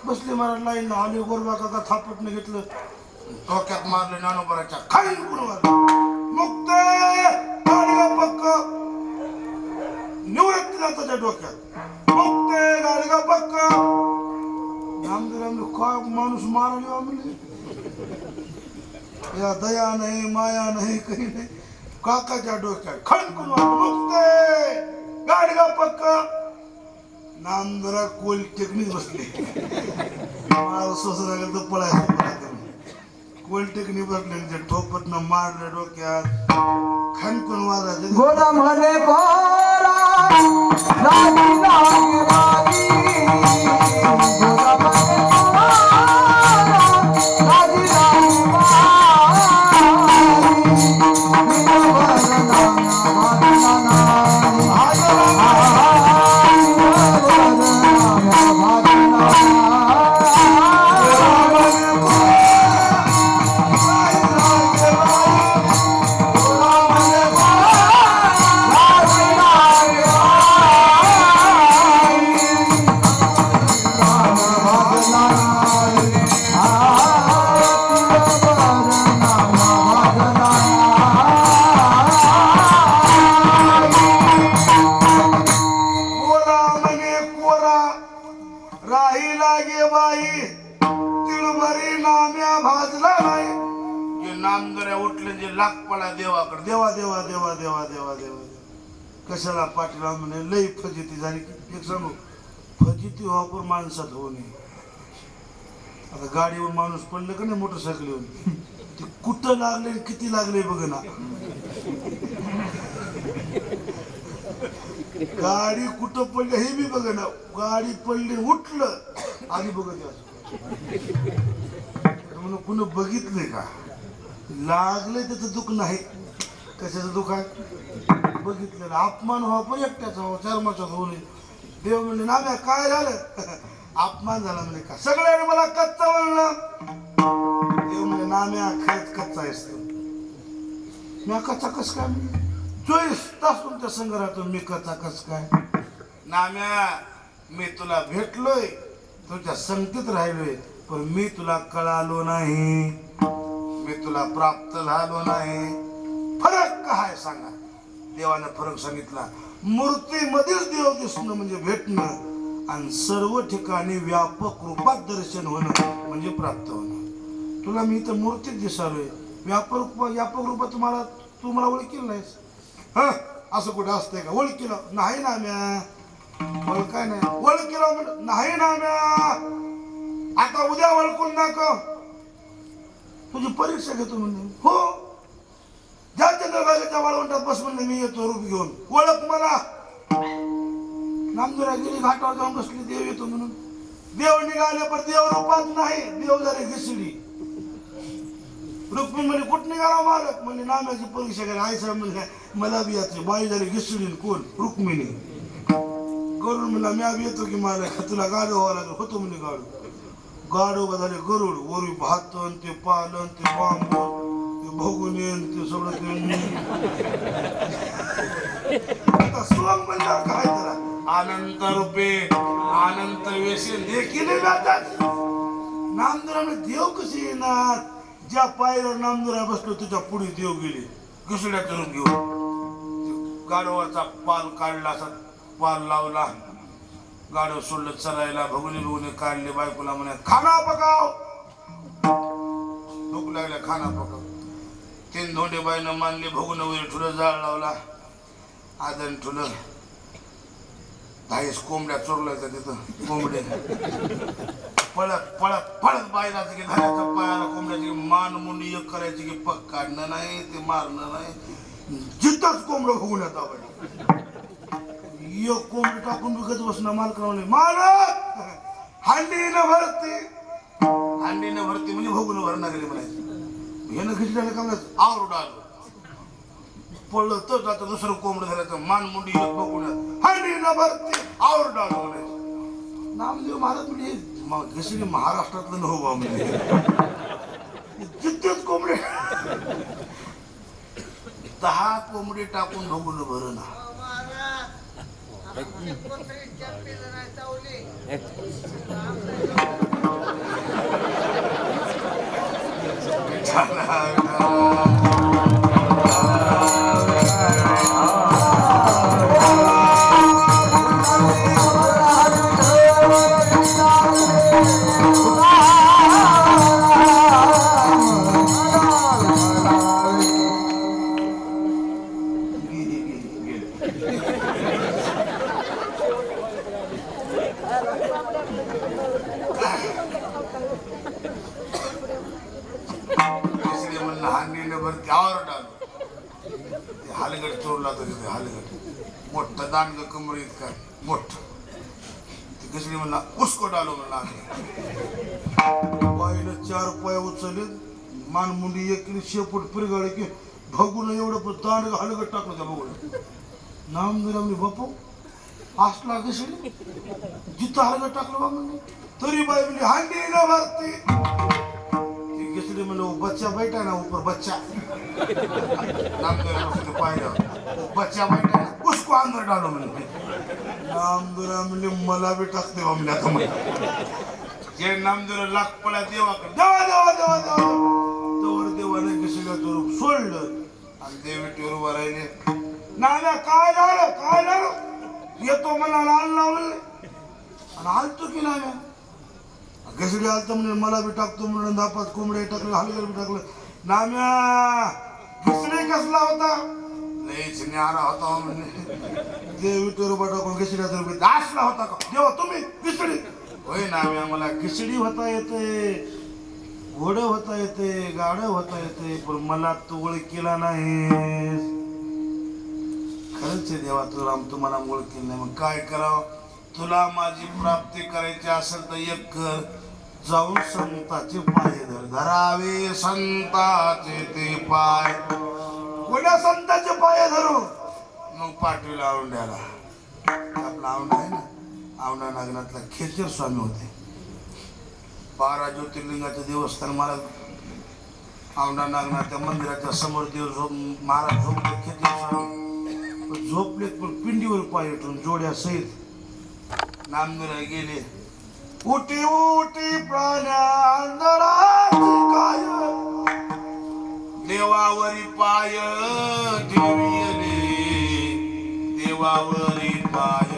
Speaker 1: बसले. महाराज लाईन आले, गोरबा काका थापटनं घेतलं, डोक्यात मारले ज्ञानोबराच्या खाली मुक्त पक्क निवृत्ती त्याच्या डोक्यात मुक्त गाडगा पक्क. नामदेव काय माणूस मारले म्हणजे, या दया नाही माया नाही काही नाही. काकाच्या डोक्यात खणकून मुक्त गाडगा पक्क. नामदरा कोल टेकनीच बसले, मला सोसं लागेल तर पळायचं. कोल टेकनी बसले, ठोपटनं मारलं डोक्यात, खणकून वाजायचे.
Speaker 3: गोदा म्हणे पोरा लागी लागी लागी, गोदा म्हणे पोरा लागी लागी
Speaker 1: राही लागे बाई तिळभरी नाम्या भाजला नाही. जे नामदऱ्या उठले जे लाख पडा देवाकडे, देवा देवा देवा देवा देवा देवा. कशाला पाठीला म्हणे लई फजिती झाली. एक सांगू, फजिती वापर माणसात होऊ नये. आता गाडीवर माणूस पडलं का नाही मोटरसायकलीवर, ते कुठं लागले किती लागले बघ ना. गाडी कुठं पडली हे बी बघ ना. गाडी पडली उठलं आधी बघत म्हणून कुणी बघितलंय का लागलंय त्याचं दुःख नाही. कशाचं दुःख आहे बघितलेलं. अपमान व्हा पण एकट्याचा व्हा, चर्माचा होऊ नये. देव म्हणले ना काय झालं अपमान झाला म्हणे का सगळ्यांनी मला कच्चा म्हणलं. देव म्हणजे नाम्या खरंच कच्चा आहेस तू. मी कच्चा कस काय म्हणजे 24 तास तुमच्या संग राहतो मी कच्चा कस काय. नाम्या मी तुला भेटलोय तुझ्या संगतीत राहिलोय पण मी तुला कळालो नाही, मी तुला प्राप्त झालो नाही. फरक काय सांगा. देवानं फरक सांगितला. मूर्तीमध्येच देव दिसणं म्हणजे भेटणं आणि सर्व ठिकाणी व्यापक रूपात दर्शन होणं म्हणजे प्राप्त होणं. तुला मी इथं मूर्तीत दिसालोय, व्यापक रूपात तू मला ओळखील नाहीस. हा असं कुठं असतंय का. ओळखीला नाही ना म्या ओळखाय नाही. ओळखीला म्हणलं नाही ना म्या. आता उद्या ओळखून दाखव तुझी परीक्षा घेतो म्हणले. हो ज्या चंद्रभागेच्या वाळवंटात बस म्हणले मी येतो रूप घेऊन ओळख मला. नामदुरा गेली घाटावर जाऊन बसली देव येतो म्हणून. देव निघाले पण देव रूपात नाही, देव झाले घिसडी. रुक्मिणी म्हणे कुठं निघाला मालक म्हणजे नाम्याची परीक्षा केली. आई साहेब म्हणले मला बी याची बाई झाली घिसडी. कोण रुक्मिणी. गरुड म्हणला मी बी येतो की मालक तुला गाडो व्हावं लागेल. होतो म्हणजे गाडू. गाडो झाले गरुड वरी भातन ते पालन ते बांबून ते भोगून येण ते सगळं ते सोंग म्हणल्यावर काय करा. अनंत रूपे अनंत वेशील देखील नामदुरा देव कसे येणार. ज्या पायरीवर नामदुरा बसलो तुझ्या पुढे देव गेले घुसड्याचं रूप घेऊन. गाडोवरचा पाल काढला असा पाल लावला गाडव सोडलं चरायला. भगुनी काढले बायकोला म्हणे खाना पकाव. भूक लागल्या खाना पकाव. 3 धोंडे बाईनं मानले. भगुन वगैरे ठुलं जाळ लावला. आदन ठुलं 10 कोंबड्या चोरल्या तिथं. कोंबडे पळत पळत पळत बायला की धाऱ्याचा पायाला कोंबड्याची मान मुंडी एक करायची की पग काढणं नाही ते मारणं नाही. जिथंच कोंबडं भगुण्यात आवडलं. एक कोंबडी टाकून विकत बसणं मालकाने मालक हांडीनं भरती म्हणजे भोगून भरणार गेले म्हणायचं. ह्यानं खिचल्याला का म्हणायचं आवड आलो पडलं तर आता दुसरं कोंबडं झाल्याचं मान मुंडी एक बघून हांडीनं भरती आवड आलो म्हणायचं. नामदेव महाराज म्हणजे घिसडी महाराष्ट्रातलं नव्हता म्हणजे जितकेच कोंबडे 10 कोंबडी टाकून भोगून भरण. हालगड चोरला तर हालगड मोठं दांड कमर इतका मोठं. ते घसरी म्हणला उसकोट आलो म्हणला. बाईनं 4 पाय उचलले मानमुंडी एक केली शेपूट पिरगाळे की भगून एवढं दांड हालगड टाकलं त्या बघून. नाम दिला म्हणजे बापू असला घसरी जिथं हालगड टाकलं बा म्हणले. तरी बाई म्हणजे हांडी न भरती. घिसडी म्हणलं बच्चा बैठा ना ऊपर बच्चा. नामदुरा पाहिलं बच्चा बैठा ना उसको अंदर डालो म्हणले. नामदुरा म्हणजे मला बी टाकते बा म्हणजे आता म्हणलं. जे नामदुरा लाख पळा देवाकडे देवा देवा देवा देवा तोवर देवाने घिसड्याचं रूप सोडलं आणि देवीटीवर उभा राहिले. नाम्या काय झालं काय झालं येतो मला लाल लावले. आणि आलतो की नाही घसडी आलतो म्हणे मला बी टाकतो म्हणून 10-5 कोंबडे टाकलं हलगल बी टाकलं नाम्या घसडी कसला होता लयच न्यारा होता म्हणे ते विठ्ठल रुपये टाकून घसड्याचा रुपये दासला होता का देवा तुम्ही घसडी होय नाम्या मला खिचडी होता येते घोडं होता येते गाडं होता येते पण मला तू ओळखीला नाही खरंच आहे देवा तू राम तुम्हाला ओळखील नाही मग काय करावं तुला माझी प्राप्ती करायची असेल तर एक कर जाऊन संताचे पाय धरावे संताचे ते पाय कोणा संताचे पाय धरू मग पाठवीला औंढ्याला आपला औंढा आहे ना औंढा नागनाथला खेचर स्वामी होते 12 ज्योतिर्लिंगाचं देवस्थान महाराज औंढा नागनाथ मंदिराच्या समोर महाराज झोपले खेचर स्वामी झोपलेत पण पिंडीवर पाय उठून जोड्या सहित नामदेवला गेले उठी उठी प्राण्यांदराची काय देवावरी पाय ठेविले देवावरी पाय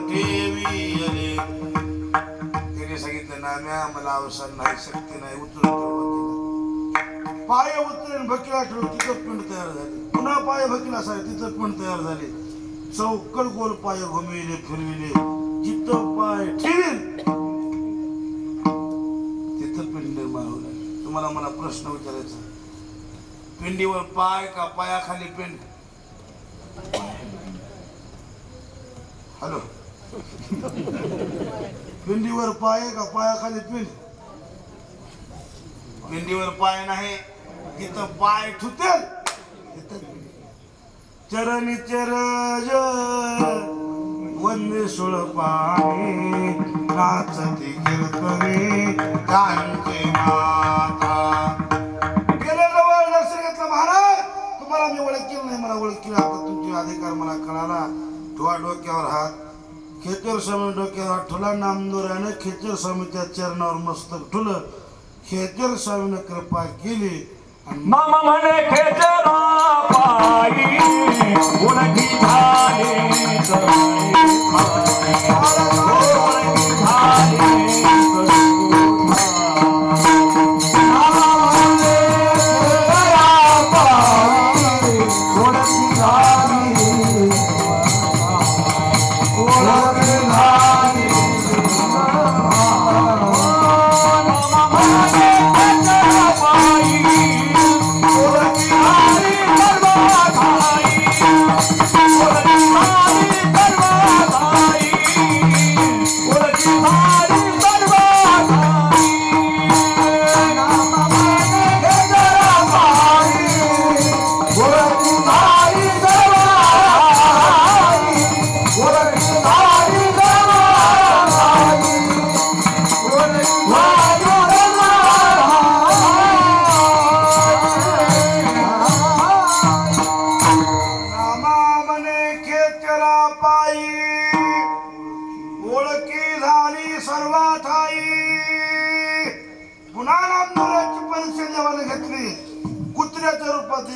Speaker 1: ठेविले त्याने सांगितलं नाम्या मला अवसान नाही शक्ती नाही उतरून पाय उतरून भकीला ठेवून तिथं पिंड तयार झाली पुन्हा पाय भकीला साहेब तिथं पिंड तयार झाले चौकड गोल पाय घुमविले फिरविले जिथं पाय ठेवील तिथं पिंड निर्माण होणार तुम्हाला मला प्रश्न विचारायचा पिंडीवर पाय का पायाखाली पिंड हॅलो पिंडीवर पाय का पायाखाली पिंड पिंडीवर पाय नाही तिथं पाय ठुतेल चरणी चरज वंदे सुळपाणी नाचती कीर्तने कांचे माता गेले जवळ दर्शन घेतलं महाराज तुम्हाला मी ओळखील नाही मला ओळखील आता तुमचे अधिकार मला कळाला ठुवा डोक्यावर हात खेचर स्वामी डोक्यावर ठुला नामदोऱ्याने खेचर स्वामीच्या चरणावर मस्तक ठुलं खेचर स्वामीने कृपा केली
Speaker 2: मामा म्हणे खेचरा पायी उलटी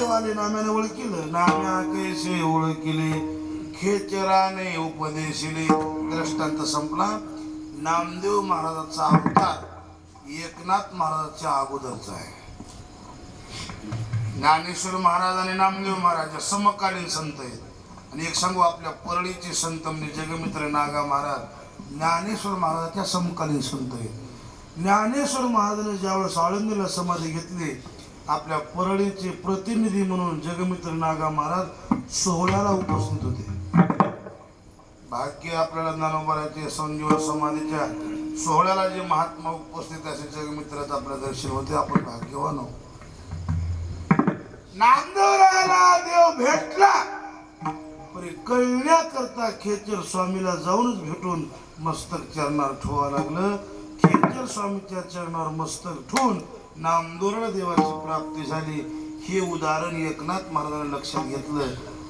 Speaker 2: झाली
Speaker 1: नाम्याने ओळखीलं नाम्या कैसे ओळखिले खेचराने उपदेशिले दृष्टांत संपला नामदेव महाराजाचा अवतार एकनाथ महाराजाच्या अगोदरचा आहे ज्ञानेश्वर महाराज आणि नामदेव महाराज समकालीन संत आहेत आणि एक सांगू आपल्या परळीचे संत म्हणजे जगमित्र नागा महाराज ज्ञानेश्वर महाराजाच्या समकालीन संत आहेत ज्ञानेश्वर महाराजांनी ज्यावेळेस आळंदीला समाधी घेतली आपल्या परळीचे प्रतिनिधी म्हणून जगमित्र नागा महाराज सोहळ्याला उपस्थित होते भाग्य आपल्याला ज्ञानोबाराचे संजीव समाधीच्या सोहळ्याला जे महात्मा उपस्थित असे जगमित्राचं आपलं दर्शन होते आपण भाग्यवान नामदेवरायाला देव भेटला परी कळण्याकरता खेचर स्वामीला जाऊनच भेटून मस्तक चरणावर ठेवावं लागलं खेचर स्वामीच्या चरणावर मस्तक ठेवून नामदोरण देवाची प्राप्ती झाली हे उदाहरण एकनाथ महाराजांनी लक्षात घेतलं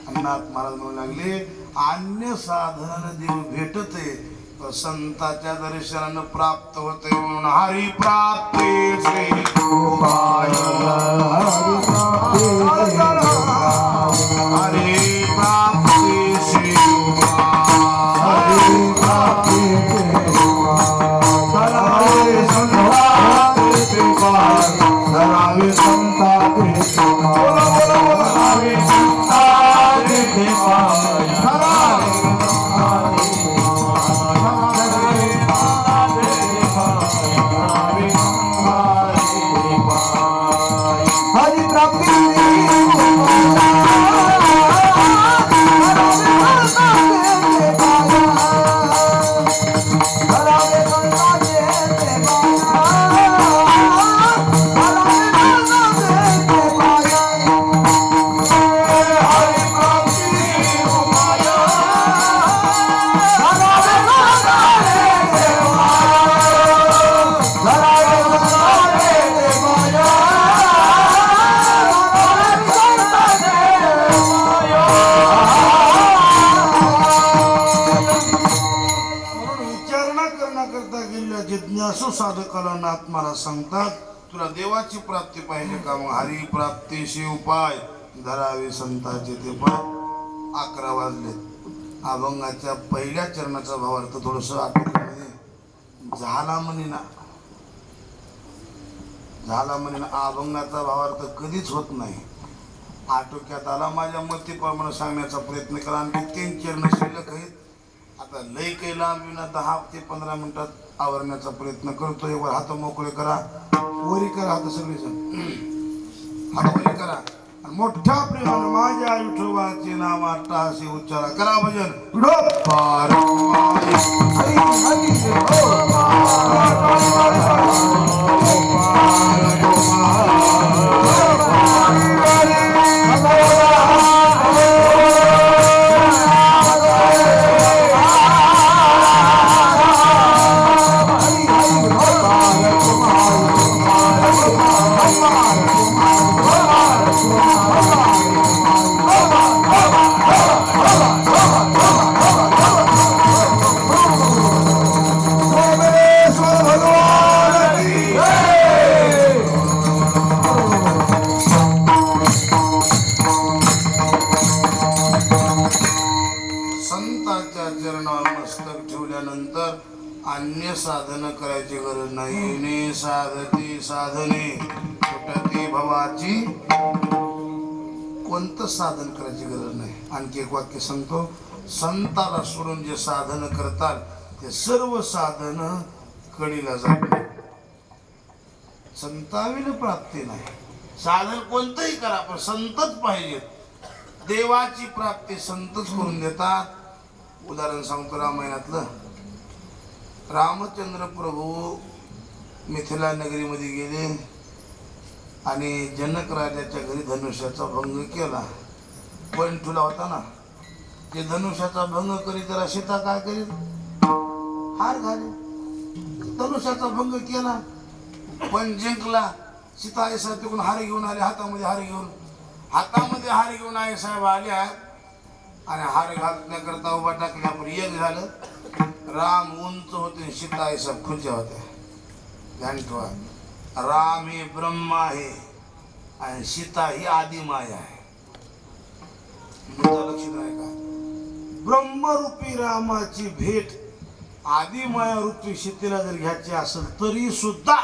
Speaker 1: आणि नाथ महाराज म्हणू लागले अन्य साधनाने देव भेटते संताच्या दर्शनानं प्राप्त होते म्हणून हरी प्राप्ती हरी प्राप्ती मार्गाला गेलेल्या जिज्ञासू साधकाला नाथ मला सांगतात, तुला देवाची प्राप्ती पाहिजे का? मग हरी प्राप्तीशी उपाय धरावे संतांचे ते पाय. 11 वाजले. अभंगाच्या पहिल्या चरणाचा भावार्थ थोडस आटोक्यामध्ये झाला म्हणे ना. अभंगाचा भावार्थ कधीच होत नाही. आटोक्यात आला माझ्या मतीप्रमाणे सांगण्याचा प्रयत्न करा. आणखी 3 चरण शिल्लक आहेत. आता लई काही लांब विना 10 ते 15 मिनिटात आवरण्याचा प्रयत्न करतोय. वर हात मोकळे करा, वरी करा हात सगळेजण, हात वरी करा आणि मोठ्या प्रेमाने माझ्या विठोबाचे नाव अट्टहासी उच्चारा करा. भजन विठोबा रखुमाई. संतांच्या चरणावर मस्तक ठेवल्यानंतर अन्य साधन करायची गरज नाही. ने साधती साधने सुटती भवाची. कोणतं साधन करायची गरज नाही. आणखी एक वाक्य सांगतो, संताला सोडून जे साधन करतात ते सर्व साधन कडीला जातात. संताविन प्राप्ती नाही. साधन कोणतंही करा पण संतच पाहिजेत. देवाची प्राप्ती संतच करून देतात. उदाहरण सांगतो रामायणातलं. रामचंद्र प्रभू मिथिला नगरीमध्ये गेले आणि जनक राजाच्या घरी धनुष्याचा भंग केला. पण तुला होता ना, ते धनुष्याचा भंग करीत जरा सीता काय करीत? हार घाले. धनुष्याचा भंग केला पण जिंकला. सीता आई साहेब तिकडून हार घेऊन आले, हातामध्ये हार घेऊन आई साहेब आल्या आणि हार घालण्याकरता उभा टाकल्या. पण एक झालं, राम उंच होते, सीता आई साहेब खुर्च्या होत्या. ध्यान ठेवा, राम हे ब्रह्म आहे आणि सीता ही आदिमाया आहे. लक्षात आहे का? ब्रह्मरूपी रामाची भेट आदिमाया रूपी सीतेला जर घ्यायची असेल तरी सुद्धा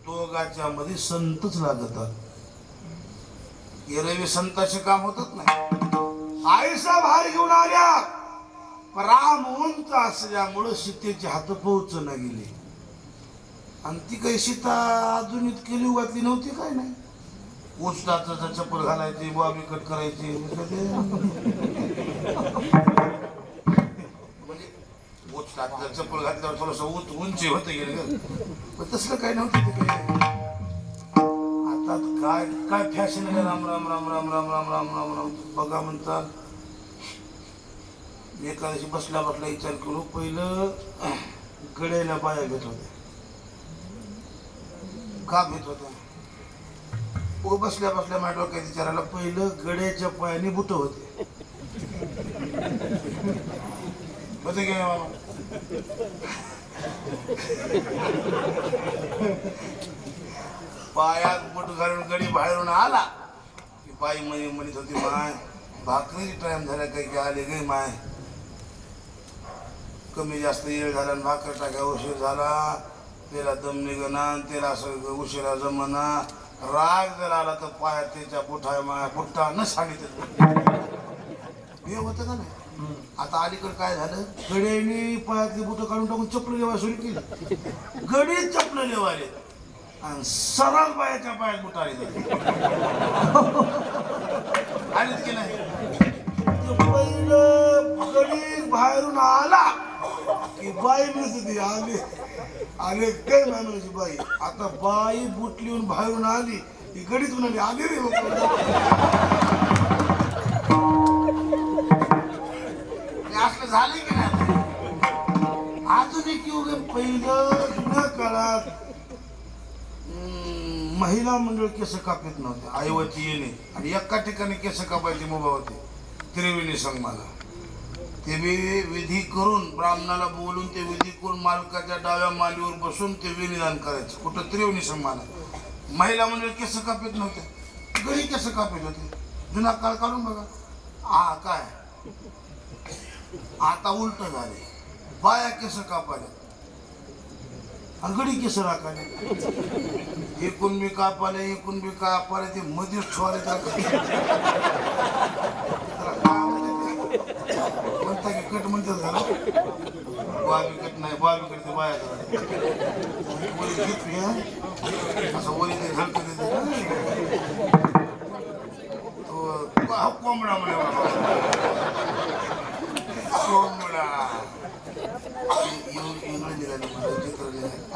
Speaker 1: दोघांच्या मध्ये संतच लागतात. एरवी संताचे काम होतच नाही. आईसाहेब हार घेऊन आल्या, राम उंच असल्यामुळं सीतेचे हात पोहोचना गेले. आणि ती काही सीता अजून इतकी लिव घातली नव्हती, काय नाही. उचटाचं चप्पल घालायची, बॉबी कट करायची, म्हणजे उचटाचं चप्पल घातल्यावर थोडस उंची होतं गेलं. पण तसलं काही नव्हतं ते काही. आता काय काय फॅशन आहे. राम राम राम राम राम राम राम राम राम बघा म्हणतात. एखाद्याशी बसल्या विचार करू, पहिलं गड्याला पाया घेत होत्या. का घेत होत्या? बसल्या माझ्या डोक्यात विचारायला, पहिलं गड्याच्या पायाने बुट होते की पायात बुट घालून गडी बाहेरून आला की बाई म्हणत होती, माय भाकरीची टाइम झाला काही आले गे माय. कमी जास्त येळ झाला, भाकर टाका उशीर झाला, त्याला दम निघना, त्याला असं उशिरा जमना. राग जर आला तर पायात त्याच्या बुट्टा न सांगितलं हे होतं का नाही. आता अलीकडे काय झालं, गड्याने पायातली बुट काढून टाकून चपलं लेवा सुरू केली. गडी चपलं लेवाले आणि सरळ बायाच्या पायात बुट आली आलीच की नाही. पहिलं गडी बाहेरून आला की बाई नसती आले काय मानवाची बाई. आता बाई बुट लिहून बाहेरून आली की गडीत म्हणाली आली रे. असलं झालं की नाही. आधुनिक युग पहिलं जुन्या काळात महिला मंडळ केस कापत नव्हते. आईवरची येणे आणि एका ठिकाणी केस कापायची मुभा होती. त्रिवेणी संगमाला ते बी विधी करून ब्राह्मणाला बोलून ते विधी करून मालकाच्या डाव्या मालीवर बसून ते विनिधान करायचं. कुठं त्रिवेणी सन्मान महिला म्हणजे केस कापीत नव्हते, गडी केस कापीत होते. जुना काळ काढून बघा. काय आता उलट झाले, बाया केस कापायला आणि गडी केस राखायला. एकूण बी कापाले एकूण बी कापाले ते मध्येच ठेवाले. म्हणता की कट म्हणतात झालं, बाबी कट नाही, बाबी कट ते बाया वरी घेतली असं वरी ते झळकत येते कोंबडा म्हणे कोंबडा इंग्रजीला चित्र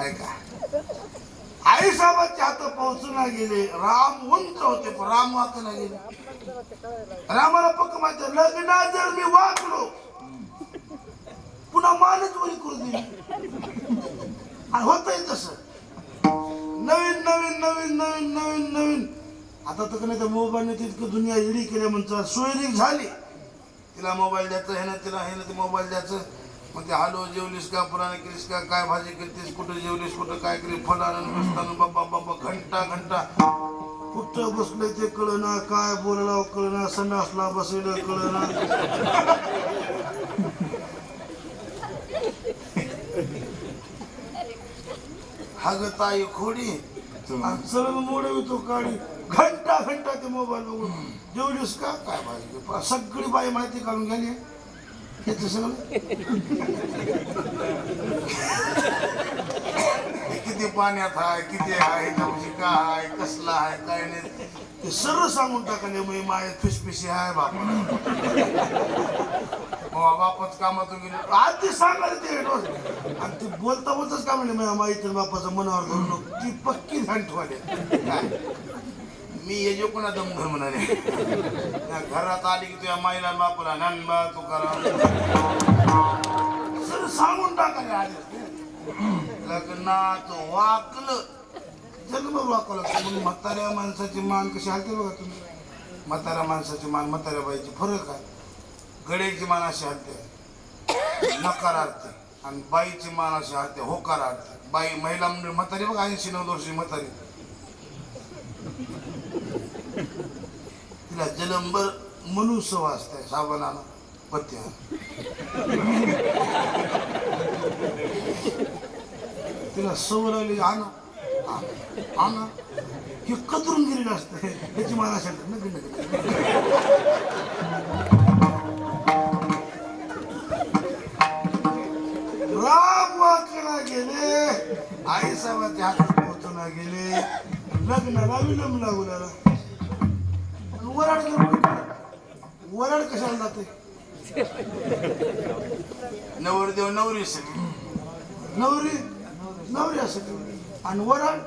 Speaker 1: ऐका. आई साहेबांच्या हात पोहोचून गेले. राम उंच होते पण राम वाकला गेले. रामाला पक्क माहिती लग्नात जर मी वाकलो पुन्हा मानच वरी करू दिली. आणि होतंय तसं नवीन नवीन नवीन नवीन नवीन नवीन. आता तर नाही तर मोबाईलने तितकं दुनिया इडी केल्या म्हणतात. सोयरीक झाली, तिला मोबाईल द्यायचं हे ना, तिला हे ना ते मोबाईल द्यायचं. मग ते हॅलो जेवलीस का, पुराणे केलीस का, काय भाजी केलीस, कुठं जेवलीस, कुठं काय केली, फलानं बसताना बाबा बाबा घंटा घंटा कुठं बसलं ते कळना, काय बोलायला कळना, संडासला बसलेलं कळना. हाग ताई खोडी आणि चल मोड तो काढी. घंटा घंटा ते मोबाईल बघून जेवलीस का, काय भाजी, सगळी बाई माहिती काढून घ्याली. हे सगळं किती पाण्यात आहे, किती आहे, का आहे, कसला आहे, काय नाही ते सर्व सांगून टाकले. मी मायात फिसफिशी आहे बापा, बापाच कामातून गेले आज ते सांगायला ते रोज. आणि ते बोलता बोलताच का म्हणले माझ्या माईच्या बापाचं मनावर धरून ती पक्की ध्यान ठेवाले. काय मी ये जो कोणा दमधर म्हणाले. घरात आली की तुझ्या माईला बापाला नानबा तू करा सर सांगून टाकाले. आधी लग्नात वाकलं जन्म वाकलं म्हणून म्हाताऱ्या माणसाची मान कशी हलते बघा तुम्ही. म्हाताऱ्या माणसाची मान म्हाताऱ्या बाईची फरक आहे. गड्याची मान अशी हलते नकारार्थ आणि बाईची मान अशी हलते होकारार्थ. बाई महिला म्हणजे म्हातारी बघा 89 वर्षी म्हातारी, तिला जलंबर मनुष्य वाचताय साबणानं पत्त्या. तिला सवय आली आणा आणा हे कतरून गेलेलं असतं. त्याची मला राम वाकला गेले, आई साहेबांच्या हातात पोहोचून गेले. लग्नाला विलंब लागू लागला. वराड कशाला जाते. नवरदेव नवरी सगळी, नवरी नवरी असं आणि वराड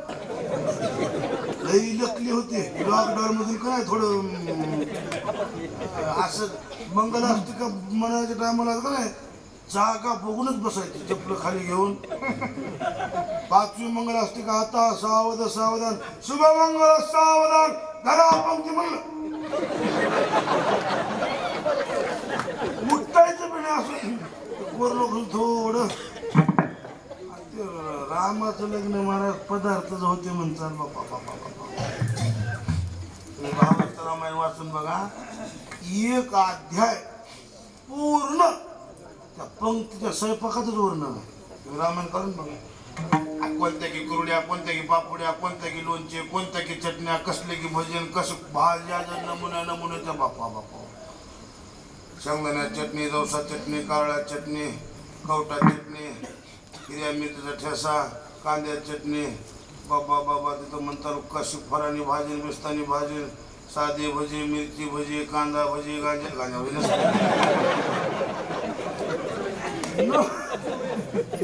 Speaker 1: लई लकली होते. लॉकडाऊन मधून काय थोडं असं मंगलाष्टिका म्हणायच्या टायमाला का नाही जागा बघूनच बसायची चपल खाली घेऊन. 5वी मंगलाष्टिका आता सावध सावधान शुभ मंगल सावधान घरा पंक्ती म्हणलं उठायचं पण असं कोरलो थोडं. रामाचं लग्न महाराज पदार्थच होते म्हणतात. बापा बापा तुम्ही भागवत रामायण वाचून बघा. एक अध्याय पूर्ण त्या पंक्तीच्या स्वयंपाकातच वर्णन आहे. तुम्ही रामायण करून बघा. कोणत्या की कुरड्या, कोणत्या की पापड्या, कोणत्या की लोणचे, कोणत्या की चटण्या, कसले की भजन, कसं भाज्या नमुन्या नमुन्याच्या बापा बापा. शेंगदाण्या चटणी, जवसा चटणी, कारळा चटणी, कवटा चटणी, हिरव्या मिरचीचा ठेसा, कांद्या चटणी, बाबा बाबा तिथं म्हणतात कशी फरानी भाजी, बेस्तानी भाजी, साधे भजी, मिरची भजी, कांदा भजी, गांजा भजी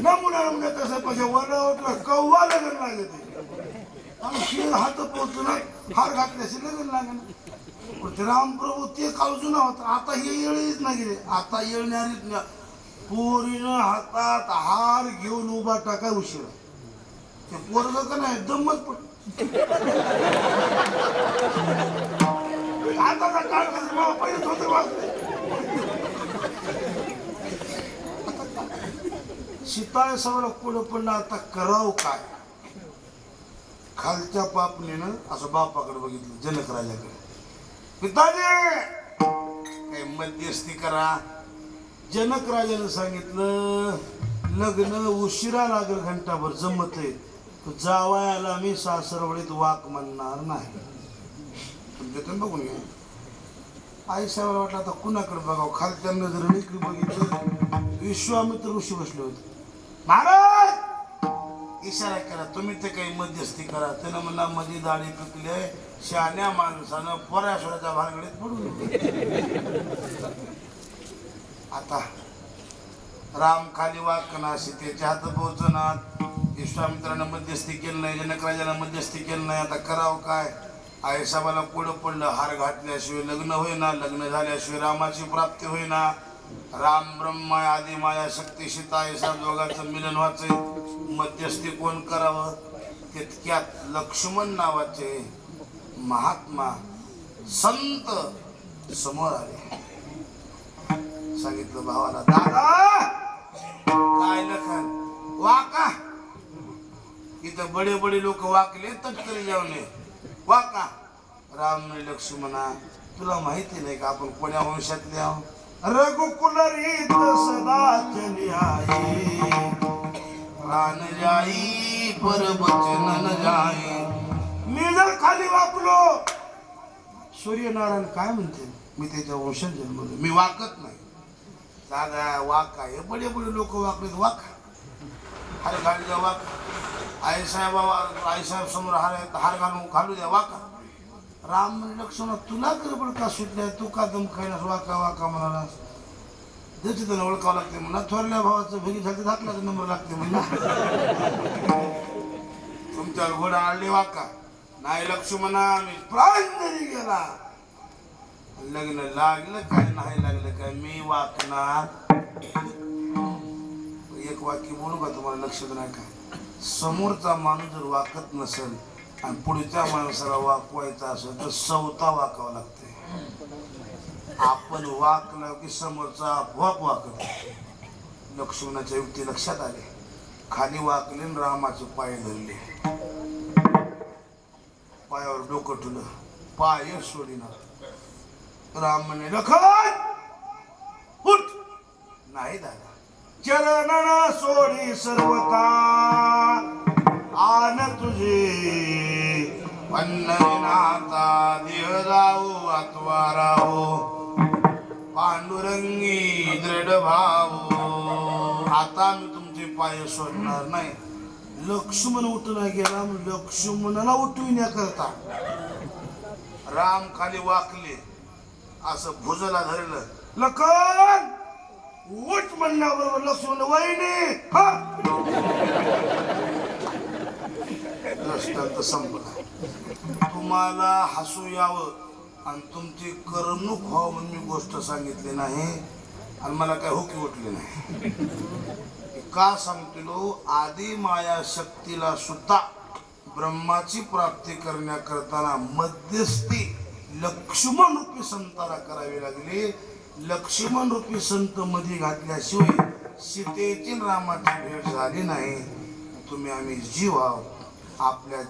Speaker 1: नमुना नमुन्या कसं पाहिजे. वरला कव्वा लगन लागते. हात पोचून हार घातल्याशी लगन लागेल. रामप्रभू ते काळ जुना होता. आता हे येळीच नाही गेले. आता येणारीच पोरीनं हातात हार घेऊन उभा टाकाय उशिरा. ते पोरग का नाही दमच पड. आता का काळ पहिलेच होते वाचते. सीता सवाला पुढं पडलं, आता करावं काय? खालच्या पापणीनं असं बापाकडे बघितलं, जनक राजाकडे. पिताजी काही मध्यस्थी करा. जनक राजाने सांगितलं लग्न उशिरा लागेल, घंटाभर जमते, जावायला मी सासरवडीत वाक म्हणणार नाही. तुमच्या बघून घ्या. आई साहेबाला वाटलं आता कुणाकडे बघावं, खालच्या नजरेने इकडे बघितलं, विश्वामित्र ऋषी बसले होते. महाराज इशारा करा, तुम्ही ते काही मध्यस्थी करा. त्यानं म्हणला माझी दाढी पिकली, शहाण्या माणसानं पोऱ्याशोराच्या भानगडीत पडून. आता राम खाली वाकना, सीतेच्या हात पोहोचनात. विश्वामित्रानं मध्यस्थी केलं नाही, जनक राजानं मध्यस्थी केलं नाही. आता करावं काय? आई साहेबाला पुढं पडलं, हार घातल्याशिवाय लग्न होईना, लग्न झाल्याशिवाय रामाची प्राप्ती होईना. राम ब्रह्मा आदी माया शक्ती सीता आई साहेब दोघांचं मिलन व्हायचंय. मध्यस्थी कोण करावं? तितक्यात लक्ष्मण नावाचे महात्मा संत समोर आले. सांगितलं भावाला, दादा काय लखन वाका, इथं बडे बडे लोक वाकले, तटकरी जाऊने वाका. राम लक्ष्मणा, तुला माहिती नाही का आपण कोण्या वंशातले आहोत? रघुकुल रीत सदा चली आई, प्राण जाई पर बचन न जाई. मी जर खाली वाकलो, सूर्यनारायण काय म्हणते? मी त्याच्या वंशात जन्मलो, मी वाकत नाही. दादा वाका, हे बडे बडे लोक वाकलेत, वाका. हार घालू द्या, वाका. आई साहेब समोर हार घालू द्या, वाका. राम लक्ष्मण, तुला गडबड का सुटल्या? तू का दम खायला वाका वाका म्हणाला? त्याची त्याला ओळखावं लागते म्हणा. थोरल्या भावाचं भगी झालं धाकल्याचा नंबर लागते म्हणा. तुमच्यावर घोडा आळले, वाका. नाही लक्ष्मणा, मी प्राण जरी गेला, लग्न लागलं काय नाही लागलं काय, मी वाकणार. एक वाक्य बोलू का तुम्हाला, लक्षात नाही का? समोरचा माणूस जर वाकत नसेल आणि पुढच्या माणसाला वाकवायचा असेल तर सवता वाकावं लागते. आपण वाकलं की समोरचा आपोआप वाकत. लक्ष्मणाच्या युक्ती लक्षात आली. खाली वाकले आणि रामाचे पाय धरले, पायावर डोकं ठेवलं, पाय सोडिनार. राम म्हणे, लखन उठ. नाही दादा, चरणना सोडी सर्वता, आन तुझे पंढरीनाथा, देह जाऊ अथवा राहो, पांडुरंगी दृढ भाव. आता मी तुमचे पाय सोडणार नाही. लक्ष्मण उठला गेला, लक्ष्मणाला उठविण्याकरता राम खाली वाकले, असं भुजला धरलं. लखन उठ म्हणण्याबरोबर लक्ष्मण, वहिनी हा. दृष्टांत संपला. तुम्हाला हसू यावं आणि तुमची करमणूक व्हावं म्हणून मी गोष्ट सांगितली नाही आणि मला काय हुकी उठली नाही. का सांगतो? आदी माया शक्तीला सुद्धा ब्रह्माची प्राप्ती करण्याकरता मध्यस्थी लक्ष्मण रूपी संताला करावी लागली. लक्ष्मण रूपी संत मध्ये घातल्याशिवाय सीतेची रामाची भेट झाली नाही. तुम्ही आम्ही जीव आहोत. आपल्या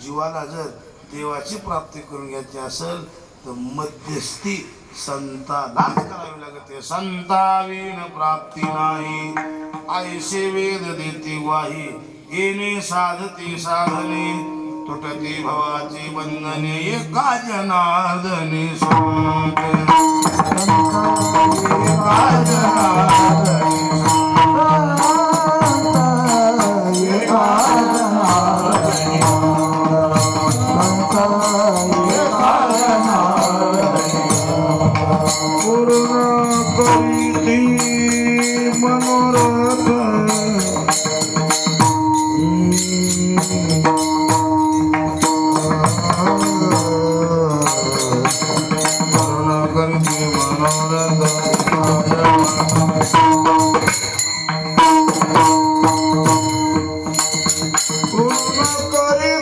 Speaker 1: जीवाला जर देवाची प्राप्ती करून घ्यायची असेल तर मध्यस्थी संतालाच करावी लागते. संताविन प्राप्ती नाही, ऐसे वेद देती वाही, येणे साधती साधने, तुटती भवाची बंधने, एका जनार्दनी सोड. एका जनार्दनी मनोरथ पूर्ण करी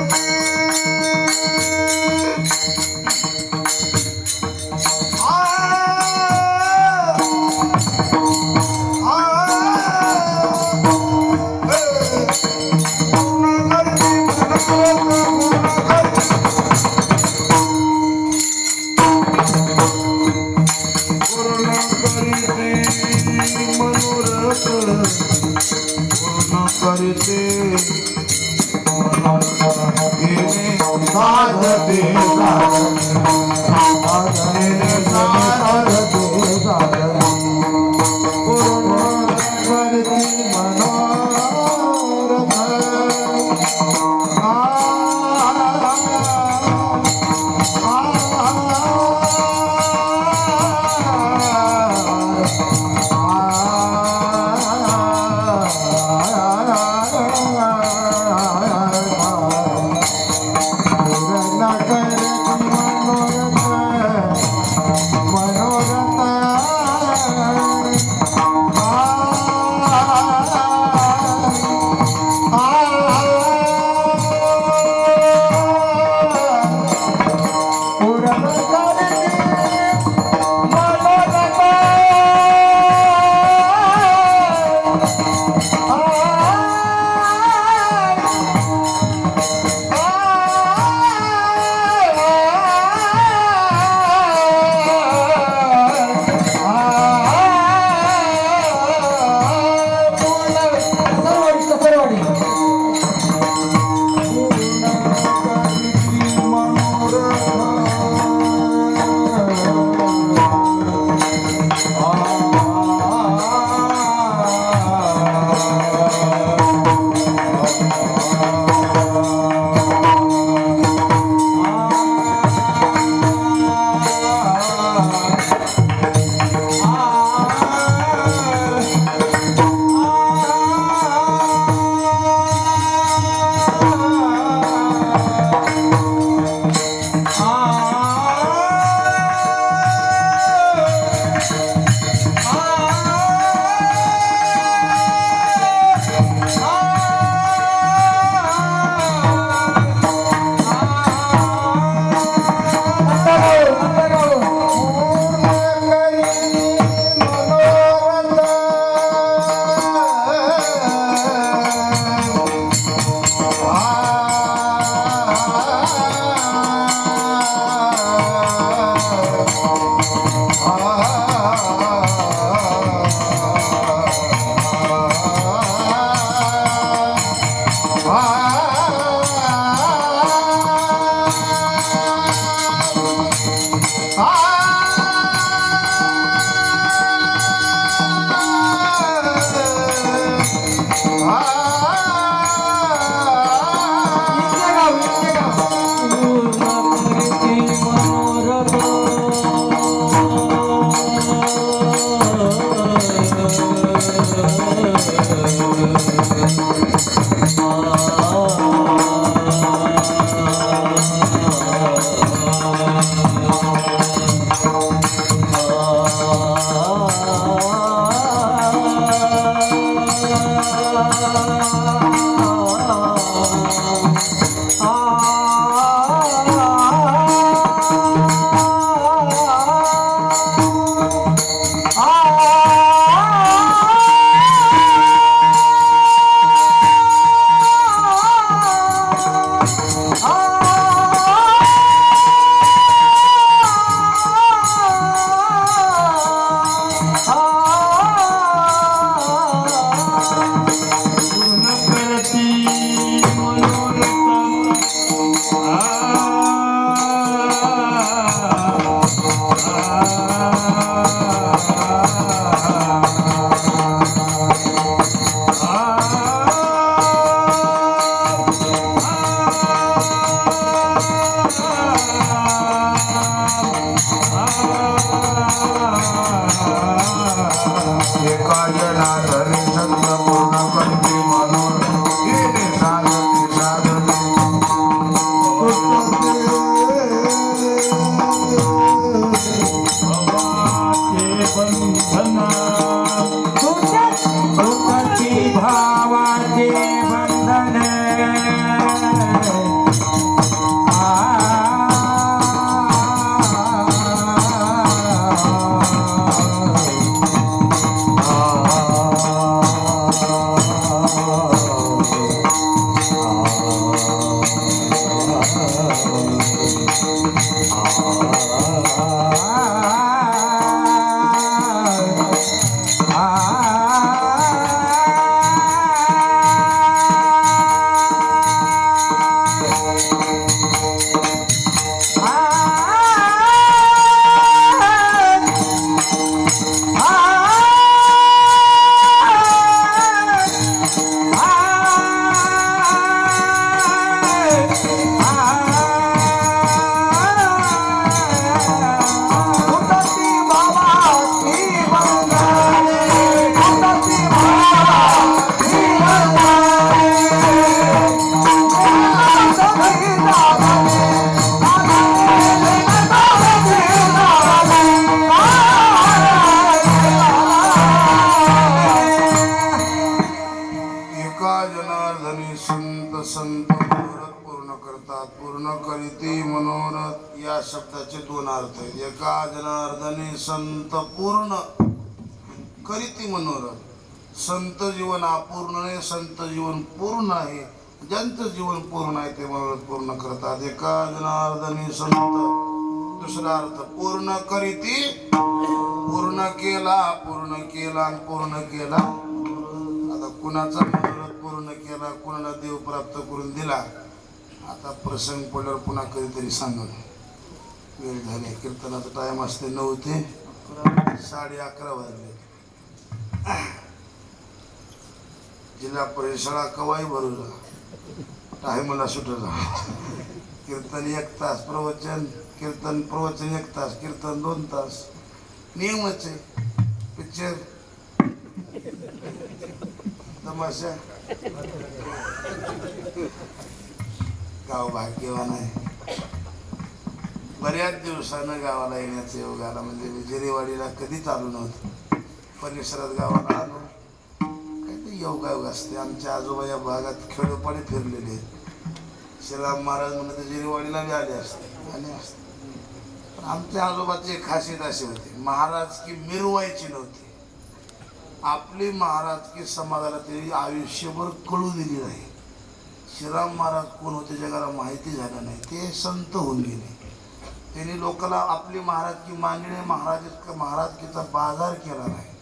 Speaker 3: साधते वरती मनोरथ पूर्ण कर
Speaker 1: संत संत मनोरथ पूर्ण करतात. पूर्ण करीती मनोरथ या शब्दाचे दोन अर्थ आहेत. एका जनार्दनी संत पूर्ण करीती मनोरथ. संत जीवन अपूर्ण नाही, संत जीवन पूर्ण आहे. ज्यांचं जीवन पूर्ण आहे ते मनोरथ पूर्ण करतात. एका जनार्दनी संत. दुसरा अर्थ पूर्ण करीती, पूर्ण केला, पूर्ण केला आणि पूर्ण केला. आता कुणाचा मनोरथ पूर्ण केला, कुणाला देव प्राप्त करून दिला. आता प्रसंग पडल्यावर पुन्हा कधीतरी सांगत. वेळ झाली. कीर्तनाचा टाइम असते 9 ते 11:30 वाजले. जिल्हा परिषदा कवाई भरूला टायमाला सुटला. कीर्तन 1 तास, प्रवचन 1 तास, कीर्तन 2 तास. नियमच आहे. पिक्चर तमाशा. गाव भाग्यवान आहे. बऱ्याच दिवसानं गावाला येण्याचं योग आला. म्हणजे विजेरेवाडीला कधीच आलो नव्हतं. परिसरात गावाला आलो. काहीतरी योगायोग असते. आमच्या आजोबा या भागात खेडोपाडी फिरलेले आहेत. श्रीराम महाराज म्हणत जिरेवाडीला बी आले असते आणि असते. पण आमच्या आजोबाची एक खासियत अशी होती, महाराज की मिरवायची नव्हती. आपली महाराज की समाजाला तरी आयुष्यभर कळू दिली नाही. श्रीराम महाराज कोण होते जगाला माहिती झालं नाही. ते संत होऊन गेले. त्यांनी लोकांना आपली महाराज की मांडणे, महाराजकीचा बाजार केला नाही.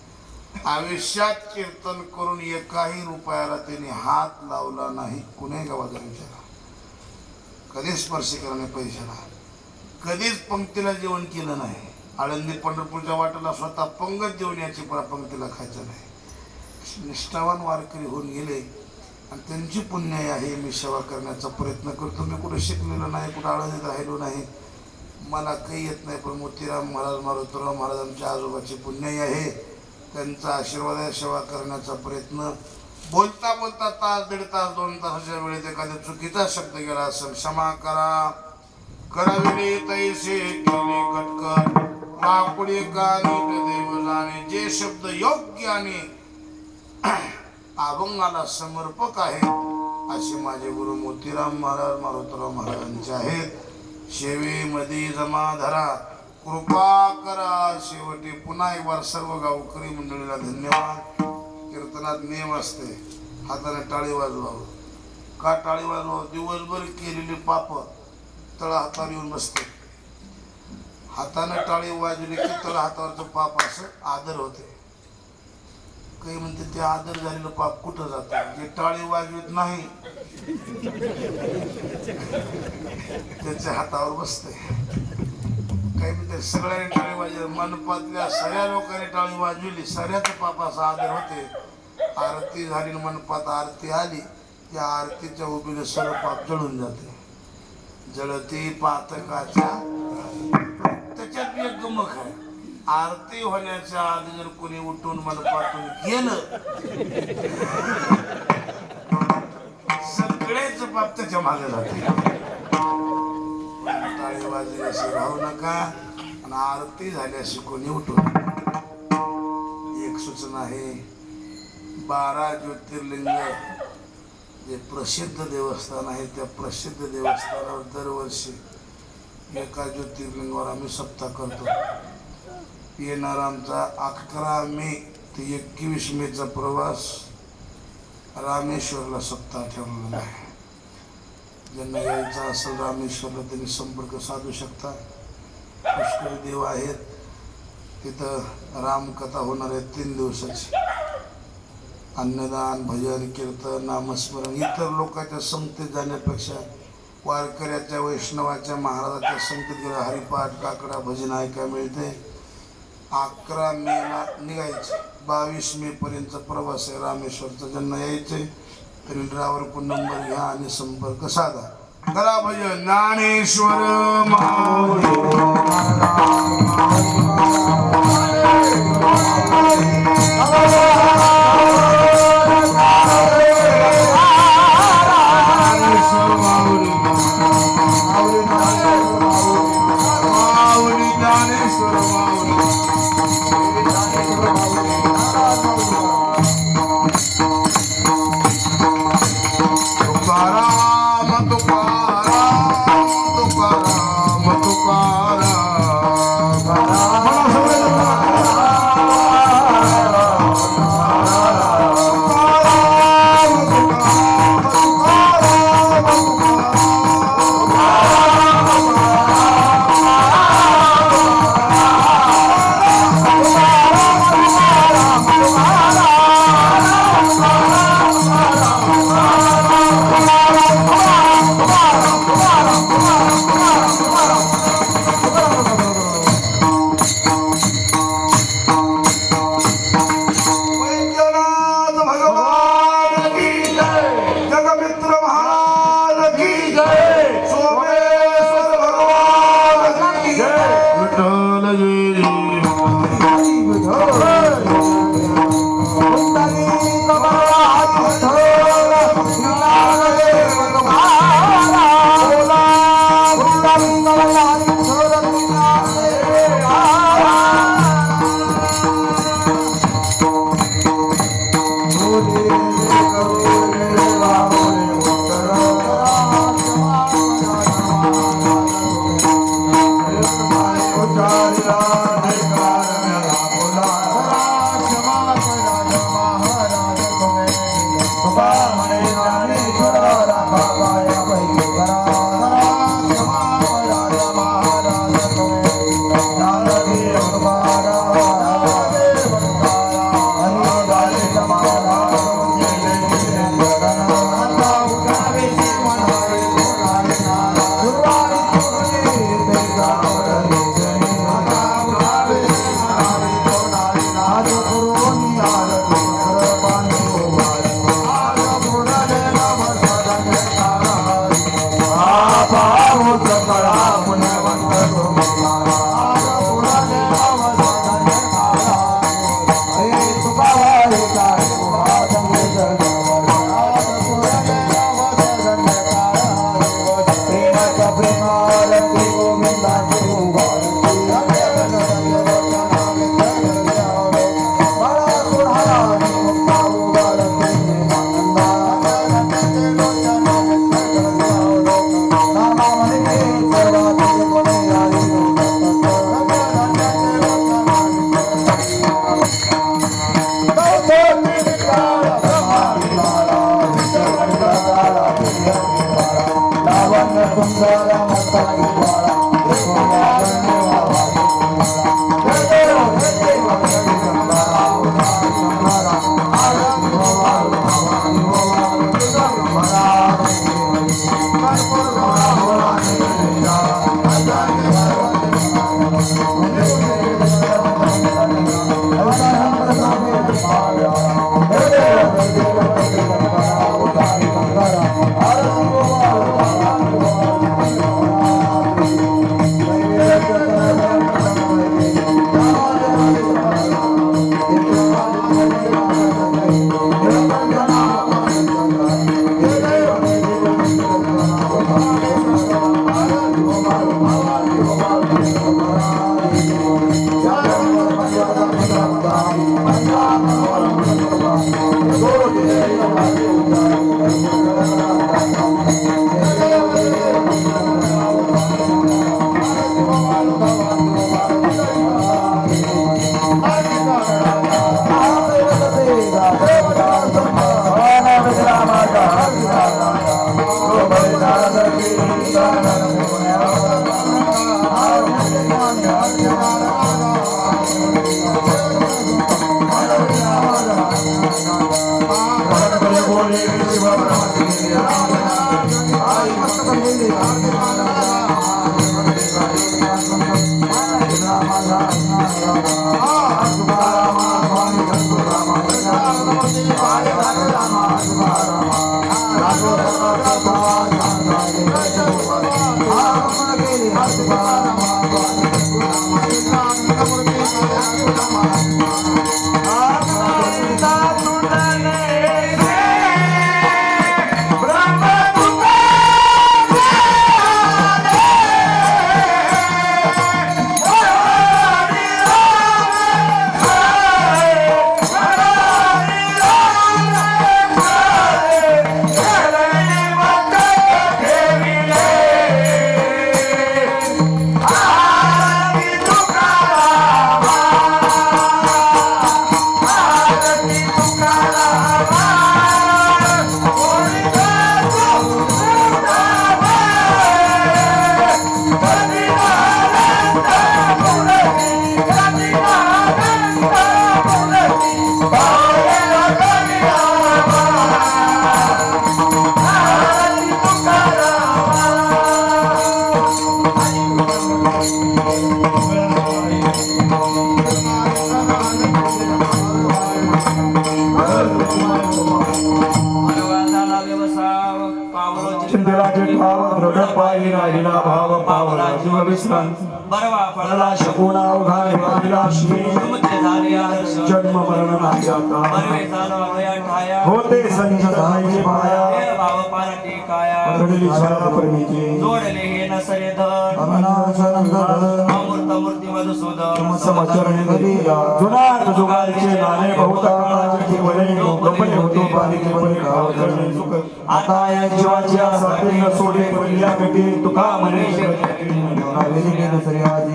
Speaker 1: आयुष्यात कीर्तन करून एकाही रुपयाला त्यांनी हात लावला नाही. कुणी गावाचा विचारा. कधीच स्पर्श केला नाही पैशाला. कधीच पंक्तीला जेवण केलं नाही. आळंदी पंढरपूरच्या वाटेला स्वतः पंगत जेवण याची पंक्तीला खायचं नाही. निष्ठावान वारकरी होऊन गेले आणि त्यांची पुण्य आहे. मी सेवा करण्याचा प्रयत्न करतो. मी कुठे शिकलेलो नाही, कुठं आळंदीत राहिलो नाही, मला काही येत नाही. पण मोतीराम महाराज, मारुतीराव महाराज आमच्या आजोबाची पुण्य आहे. त्यांचा आशीर्वाद आहे. सेवा करण्याचा प्रयत्न. बोलता बोलता तास, 1.5 तास, 2 तासाच्या वेळेत एखाद्या चुकीचा शब्द गेला असेल, क्षमा करा. कराविले तैसे केले कटकट, लाकुडी का नीट देव जाणे. जे शब्द योग्य आणि अभंगाला समर्पक आहेत असे माझे गुरु मोतीराम महाराज, मारुतीराव महाराजांचे आहेत. सेवेमध्ये जमा धरा, कृपा करा. शेवटी पुन्हा एक बार सर्व गावकरी मंडळीला धन्यवाद. कीर्तनात नियम असते, हाताने टाळी वाजवावं. का टाळी वाजवावं? दिवसभर केलेली पाप तळ हातावर येऊन बसते. हाताने टाळी वाजवली की तळ हातावरचं पाप असं आदर होते. काही म्हणते ते आदर झालेलं पाप कुठं जातं? जे टाळी वाजवत नाही त्याच्या हातावर बसते. काही म्हणते सगळ्यांनी टाळी वाजवली, मनपातल्या सगळ्या लोकांनी टाळी वाजवली, सगळ्याचं पापाचा आदर होते. आरती झाली, मनपात आरती आली, त्या आरतीच्या उभीने सर्व पाप जळून जाते. जळती पातकाच्या. त्याच्यात एक गमक आहे. आरती होण्याच्या आधी जर कोणी उठून मनपातून गेलं, सगळेच पाप त्याच्या मागे जाते. टाळी वाजल्याशी राहू नका आणि आरती झाल्याशी कोणी उठू नका. एक सूचना आहे, 12 ज्योतिर्लिंग जे प्रसिद्ध देवस्थान आहे, त्या प्रसिद्ध देवस्थानावर दरवर्षी एका ज्योतिर्लिंगावर आम्ही सप्ताह करतो. येणार आमचा 11 मे ते 21 मेचा प्रवास रामेश्वरला सप्ताह ठेवलेला आहे. ज्यांना यायचं असेल रामेश्वरला त्यांनी संपर्क साधू शकता. पुष्कळ देव आहेत तिथं. रामकथा होणार आहे 3 दिवसाची. अन्नदान, भजन, कीर्तन, नामस्मरण. इतर लोकांच्या संगतीत जाण्यापेक्षा वारकऱ्याच्या, वैष्णवाच्या, महाराजाच्या संगतीत गेला हरिपाठ, काकडा, भजन ऐकायला मिळते. 11 मेला निघायचे. 22 मे पर्यंत प्रवास आहे रामेश्वरचा. ज्यांना यायचे तरी ड्रायव्हर नंबर घ्या आणि संपर्क साधा. करा भजन. ज्ञानेश्वर माऊली तुकाराम वैद्यनाथ भगवान की जय, जगमित्र महाराज की जय, सोमेश्वर भगवान की जय, विठ्ठल
Speaker 2: चिंतेलाचे ठाव दृढ पायी राहिला भाव पावला जीव विश्रांती
Speaker 4: बरवा
Speaker 2: फळला शकून अवघा निवारिला श्री
Speaker 4: झाले आदर्श
Speaker 2: जन्म मरण नाही आता
Speaker 4: बरवे झालो अवया ठाया
Speaker 2: होते संच धायचे पाया
Speaker 4: देव भाव पालटी काया
Speaker 2: घडली छाया प्रेमीची
Speaker 4: जोडले हे नसरे धन अमूर्त मूर्ती मधुसूदन
Speaker 2: समचरणी करीला जुनाट जुगारचे नाणे बहुता काळाचे केवळे लोकपणे होतो बालिके बने गाव करणे सुख आता या जीवाची आशा न सोडे पहिल्या पेटी तुका म्हणे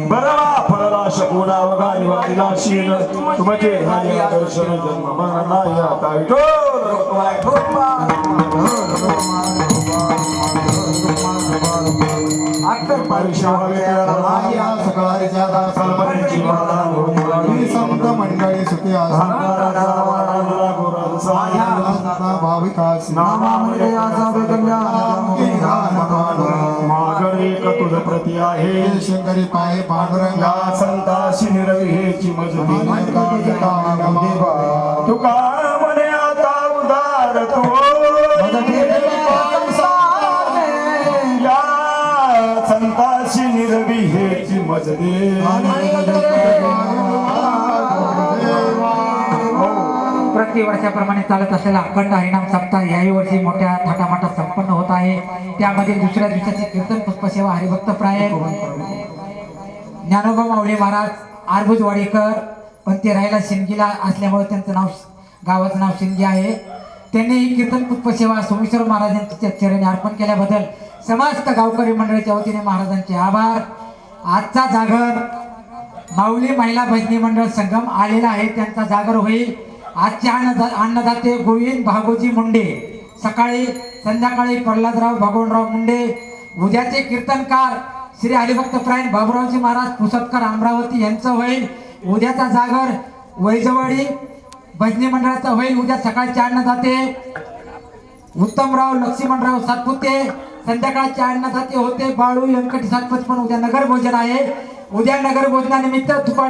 Speaker 2: बरवा फळला शकून अवघा निवारिला शील तुमचे झाले दर्शन जन्म मरण नाही आता विठोल
Speaker 5: संत मंडळी सुखी भाविकास
Speaker 2: मागणे तुझ प्रती आहे
Speaker 5: शंकरी पाय पांडुरंगा
Speaker 2: या संताशी निरविहेची मजली तुका म्हणे आता उदार तू या संताशी निरविहेची मजली
Speaker 6: प्रति वर्षाप्रमाणे चालत असलेला अखंड हरिनाम सप्ताह याही वर्षी मोठ्या थाटामाटात संपन्न होत आहे. त्यामध्ये दुसऱ्या दिवसाची कीर्तन पुष्पसेवा हरिभक्त प्राय ज्ञानोबा माऊली महाराज आरबुजवाडीकर पण ते राहायला शिंदगीला असल्यामुळे त्यांचं नाव गावाचं नाव शिंदगी आहे. त्यांनी ही कीर्तन पुष्पसेवा सोमेश्वर महाराजांच्या चरणी अर्पण केल्याबद्दल समस्त गावकरी मंडळीच्या वतीने महाराजांचे आभार. आजचा जागर माऊली महिला भजनी मंडळ संगम आलेला आहे. त्यांचा जागर होईल. आजचे अन्नदाते गोविंद भागोजी मुंडे सकाळी संध्याकाळी प्रल्हादराव भगवानराव मुंडे. उद्याचे कीर्तनकार श्री हरिभक्त प्रायण बाबुरावजी महाराज पुसतकर अमरावती यांचं होईल. उद्याचा जागर वैजवाडी भजनी मंडळाचा होईल. उद्या सकाळचे अन्नदाते उत्तमराव लक्ष्मणराव सातपुते. संध्याकाळचे अन्नदाते होते बाळू व्यंकटी सातपुते. पण उद्या नगर भोजन आहे. उद्या नगर भोजनानिमित्त दुपारी